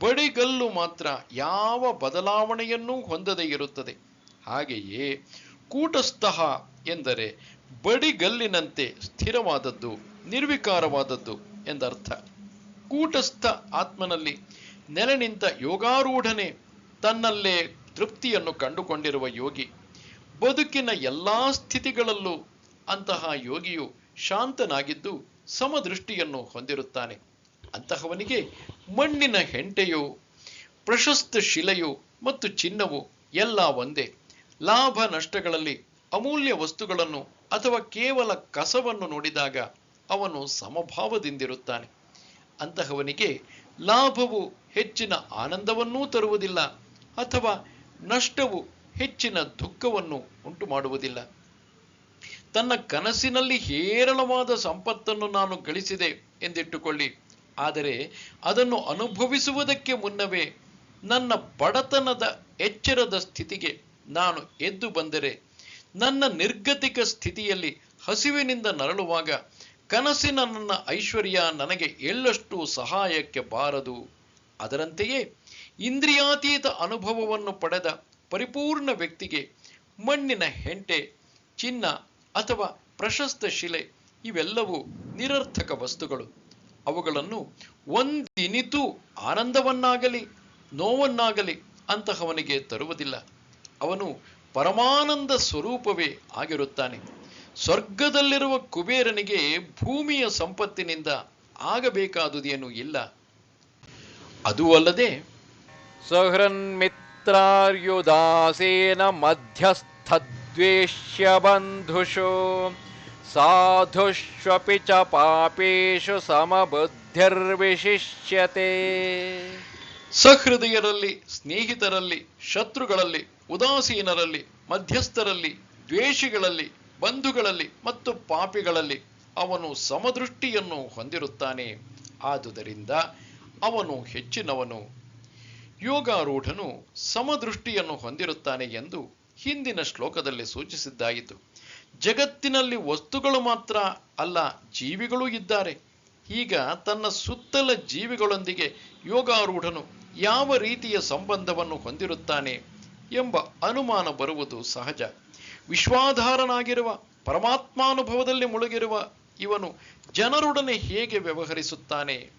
ಬಡಿಗಲ್ಲು ಮಾತ್ರ ಯಾವ ಬದಲಾವಣೆಯನ್ನೂ ಹೊಂದದೇ ಇರುತ್ತದೆ. ಹಾಗೆಯೇ ಕೂಟಸ್ಥಃ ಎಂದರೆ ಬಡಿಗಲ್ಲಿನಂತೆ ಸ್ಥಿರವಾದದ್ದು, ನಿರ್ವಿಕಾರವಾದದ್ದು ಎಂದರ್ಥ. ಕೂಟಸ್ಥ ಆತ್ಮನಲ್ಲಿ ನೆಲೆ ನಿಂತ ಯೋಗಾರೂಢನೆ ತನ್ನಲ್ಲೇ ತೃಪ್ತಿಯನ್ನು ಕಂಡುಕೊಂಡಿರುವ ಯೋಗಿ. ಬದುಕಿನ ಎಲ್ಲಾ ಸ್ಥಿತಿಗಳಲ್ಲೂ ಅಂತಹ ಯೋಗಿಯು ಶಾಂತನಾಗಿದ್ದು ಸಮದೃಷ್ಟಿಯನ್ನು ಹೊಂದಿರುತ್ತಾನೆ. ಅಂತಹವನಿಗೆ ಮಣ್ಣಿನ ಹೆಂಟೆಯು, ಪ್ರಶಸ್ತ ಶಿಲೆಯು ಮತ್ತು ಚಿನ್ನವು ಎಲ್ಲ ಒಂದೇ. ಲಾಭ ನಷ್ಟಗಳಲ್ಲಿ ಅಮೂಲ್ಯ ವಸ್ತುಗಳನ್ನು ಅಥವಾ ಕೇವಲ ಕಸವನ್ನು ನೋಡಿದಾಗ ಅವನು ಸಮಭಾವದಿಂದಿರುತ್ತಾನೆ. ಅಂತಹವನಿಗೆ ಲಾಭವು ಹೆಚ್ಚಿನ ಆನಂದವನ್ನೂ ತರುವುದಿಲ್ಲ ಅಥವಾ ನಷ್ಟವು ಹೆಚ್ಚಿನ ದುಃಖವನ್ನು ಉಂಟು ಮಾಡುವುದಿಲ್ಲ. ತನ್ನ ಕನಸಿನಲ್ಲಿ ಹೇರಳವಾದ ಸಂಪತ್ತನ್ನು ನಾನು ಗಳಿಸಿದೆ ಎಂದಿಟ್ಟುಕೊಳ್ಳಿ. ಆದರೆ ಅದನ್ನು ಅನುಭವಿಸುವುದಕ್ಕೆ ಮುನ್ನವೇ ನನ್ನ ಬಡತನದ ಎಚ್ಚರದ ಸ್ಥಿತಿಗೆ ನಾನು ಎದ್ದು ಬಂದರೆ, ನನ್ನ ನಿರ್ಗತಿಕ ಸ್ಥಿತಿಯಲ್ಲಿ ಹಸಿವಿನಿಂದ ನರಳುವಾಗ ಕನಸಿನ ನನ್ನ ಐಶ್ವರ್ಯ ನನಗೆ ಎಳ್ಳಷ್ಟು ಸಹಾಯಕ್ಕೆ ಬಾರದು. ಅದರಂತೆಯೇ ಇಂದ್ರಿಯಾತೀತ ಅನುಭವವನ್ನು ಪಡೆದ ಪರಿಪೂರ್ಣ ವ್ಯಕ್ತಿಗೆ ಮಣ್ಣಿನ ಹೆಂಟೆ, ಚಿನ್ನ ಅಥವಾ ಪ್ರಶಸ್ತ ಶಿಲೆ ಇವೆಲ್ಲವೂ ನಿರರ್ಥಕ ವಸ್ತುಗಳು. ಅವುಗಳನ್ನು ಒಂದಿನಿತೂ ಆನಂದವನ್ನಾಗಲಿ ನೋವನ್ನಾಗಲಿ ಅಂತಹವನಿಗೆ ತರುವುದಿಲ್ಲ. ಅವನು ಪರಮಾನಂದ ಸ್ವರೂಪವೇ ಆಗಿರುತ್ತಾನೆ. ಸ್ವರ್ಗದಲ್ಲಿರುವ ಕುಬೇರನಿಗೆ ಭೂಮಿಯ ಸಂಪತ್ತಿನಿಂದ ಆಗಬೇಕಾದುದೇನೂ ಇಲ್ಲ. ಅದೂ ಅಲ್ಲದೆ ಸಹೃನ್ಮಿತ್ರಾರ್ಯುದಾಸೇನ ಮಧ್ಯಸ್ಥದ್ವೇಷ್ಯ ಬಂಧುಷು ಸಾಧುಷ್ವಪಿ ಚ ಪಾಪೇಷು ಸಮಬುದ್ಧಿರ್ವಿಶಿಷ್ಯತೆ. ಸಹೃದಯರಲ್ಲಿ, ಸ್ನೇಹಿತರಲ್ಲಿ, ಶತ್ರುಗಳಲ್ಲಿ, ಉದಾಸೀನರಲ್ಲಿ, ಮಧ್ಯಸ್ಥರಲ್ಲಿ, ದ್ವೇಷಿಗಳಲ್ಲಿ, ಬಂಧುಗಳಲ್ಲಿ ಮತ್ತು ಪಾಪಿಗಳಲ್ಲಿ ಅವನು ಸಮದೃಷ್ಟಿಯನ್ನು ಹೊಂದಿರುತ್ತಾನೆ. ಆದುದರಿಂದ ಅವನು ಹೆಚ್ಚಿನವನು. ಯೋಗಾರೂಢನು ಸಮದೃಷ್ಟಿಯನ್ನು ಹೊಂದಿರುತ್ತಾನೆ ಎಂದು ಹಿಂದಿನ ಶ್ಲೋಕದಲ್ಲಿ ಸೂಚಿಸಿದ್ದಾಯಿತು. ಜಗತ್ತಿನಲ್ಲಿ ವಸ್ತುಗಳು ಮಾತ್ರ ಅಲ್ಲ, ಜೀವಿಗಳೂ ಇದ್ದಾರೆ. ಈಗ ತನ್ನ ಸುತ್ತಲ ಜೀವಿಗಳೊಂದಿಗೆ ಯೋಗಾರೂಢನು ಯಾವ ರೀತಿಯ ಸಂಬಂಧವನ್ನು ಹೊಂದಿರುತ್ತಾನೆ ಎಂಬ ಅನುಮಾನ ಬರುವುದು ಸಹಜ. ವಿಶ್ವಾಧಾರನಾಗಿರುವ ಪರಮಾತ್ಮಾನುಭವದಲ್ಲಿ ಮುಳುಗಿರುವ ಇವನು ಜನರೊಡನೆ ಹೇಗೆ ವ್ಯವಹರಿಸುತ್ತಾನೆ?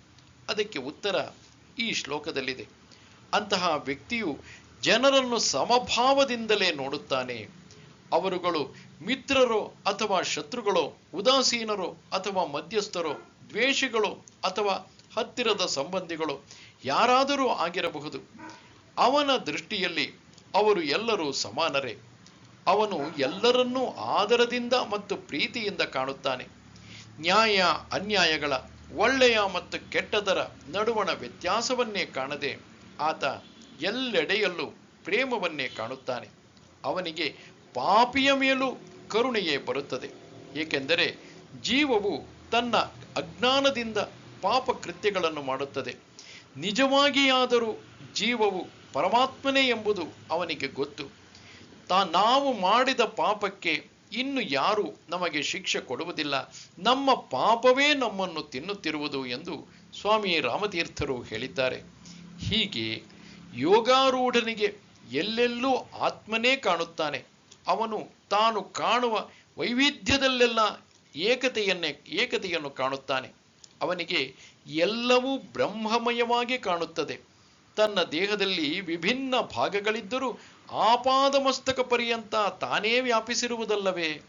ಅದಕ್ಕೆ ಉತ್ತರ ಈ ಶ್ಲೋಕದಲ್ಲಿದೆ. ಅಂತಹ ವ್ಯಕ್ತಿಯು ಜನರನ್ನು ಸಮಭಾವದಿಂದಲೇ ನೋಡುತ್ತಾನೆ. ಅವರುಗಳು ಮಿತ್ರರೋ ಅಥವಾ ಶತ್ರುಗಳೋ, ಉದಾಸೀನರೋ ಅಥವಾ ಮಧ್ಯಸ್ಥರೋ, ದ್ವೇಷಿಗಳೋ ಅಥವಾ ಹತ್ತಿರದ ಸಂಬಂಧಿಗಳೋ ಯಾರಾದರೂ ಆಗಿರಬಹುದು. ಅವನ ದೃಷ್ಟಿಯಲ್ಲಿ ಅವರು ಎಲ್ಲರೂ ಸಮಾನರೇ. ಅವನು ಎಲ್ಲರನ್ನೂ ಆದರದಿಂದ ಮತ್ತು ಪ್ರೀತಿಯಿಂದ ಕಾಣುತ್ತಾನೆ. ನ್ಯಾಯ ಅನ್ಯಾಯಗಳ, ಒಳ್ಳೆಯ ಮತ್ತು ಕೆಟ್ಟದರ ನಡುವಣ ವ್ಯತ್ಯಾಸವನ್ನೇ ಕಾಣದೆ ಆತ ಎಲ್ಲೆಡೆಯಲ್ಲೂ ಪ್ರೇಮವನ್ನೇ ಕಾಣುತ್ತಾನೆ. ಅವನಿಗೆ ಪಾಪಿಯ ಮೇಲೂ ಕರುಣೆಯೇ ಬರುತ್ತದೆ. ಏಕೆಂದರೆ ಜೀವವು ತನ್ನ ಅಜ್ಞಾನದಿಂದ ಪಾಪ ಕೃತ್ಯಗಳನ್ನು ಮಾಡುತ್ತದೆ. ನಿಜವಾಗಿಯಾದರೂ ಜೀವವು ಪರಮಾತ್ಮನೇ ಎಂಬುದು ಅವನಿಗೆ ಗೊತ್ತು. ನಾವು ಮಾಡಿದ ಪಾಪಕ್ಕೆ ಇನ್ನು ಯಾರೂ ನಮಗೆ ಶಿಕ್ಷೆ ಕೊಡುವುದಿಲ್ಲ, ನಮ್ಮ ಪಾಪವೇ ನಮ್ಮನ್ನು ತಿನ್ನುತ್ತಿರುವುದು ಎಂದು ಸ್ವಾಮಿ ರಾಮತೀರ್ಥರು ಹೇಳಿದ್ದಾರೆ. ಹೀಗೆ ಯೋಗಾರೂಢನಿಗೆ ಎಲ್ಲೆಲ್ಲೂ ಆತ್ಮನೇ ಕಾಣುತ್ತಾನೆ. ಅವನು ತಾನು ಕಾಣುವ ವೈವಿಧ್ಯದಲ್ಲೆಲ್ಲ ಏಕತೆಯನ್ನು ಕಾಣುತ್ತಾನೆ. ಅವನಿಗೆ ಎಲ್ಲವೂ ಬ್ರಹ್ಮಮಯವಾಗಿ ಕಾಣುತ್ತದೆ. ತನ್ನ ದೇಹದಲ್ಲಿ ವಿಭಿನ್ನ ಭಾಗಗಳಿದ್ದರೂ ಆಪಾದಮಸ್ತಕ ಪರ್ಯಂತ ತಾನೇ ವ್ಯಾಪಿಸಿರುವುದಲ್ಲವೇ?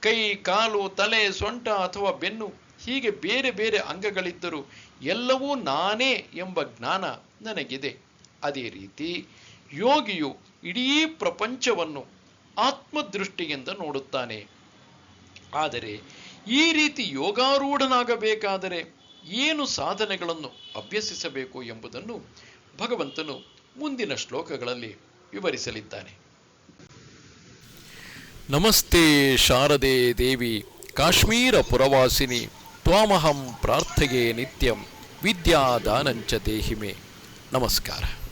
ಕೈ, ಕಾಲು, ತಲೆ, ಸೊಂಟ ಅಥವಾ ಬೆನ್ನು ಹೀಗೆ ಬೇರೆ ಬೇರೆ ಅಂಗಗಳಿದ್ದರೂ ಎಲ್ಲವೂ ನಾನೇ ಎಂಬ ಜ್ಞಾನ ನನಗಿದೆ. ಅದೇ ರೀತಿ ಯೋಗಿಯು ಇಡೀ ಪ್ರಪಂಚವನ್ನು ಆತ್ಮದೃಷ್ಟಿಯಿಂದ ನೋಡುತ್ತಾನೆ. ಆದರೆ ಈ ರೀತಿ ಯೋಗಾರೂಢನಾಗಬೇಕಾದರೆ ಏನು ಸಾಧನೆಗಳನ್ನು ಅಭ್ಯಸಿಸಬೇಕು ಎಂಬುದನ್ನು ಭಗವಂತನು ಮುಂದಿನ ಶ್ಲೋಕಗಳಲ್ಲಿ ವಿವರಿಸಲಿದ್ದಾನೆ. ನಮಸ್ತೆ ಶಾರದೆ ದೇವಿ ಕಾಶ್ಮೀರ ಪುರವಾಸಿನಿ ತ್ವಾಮಹಂ ಪ್ರಾರ್ಥಯೇ ನಿತ್ಯಂ ವಿದ್ಯಾದಾನಂಚ ದೇಹಿಮೆ. ನಮಸ್ಕಾರ.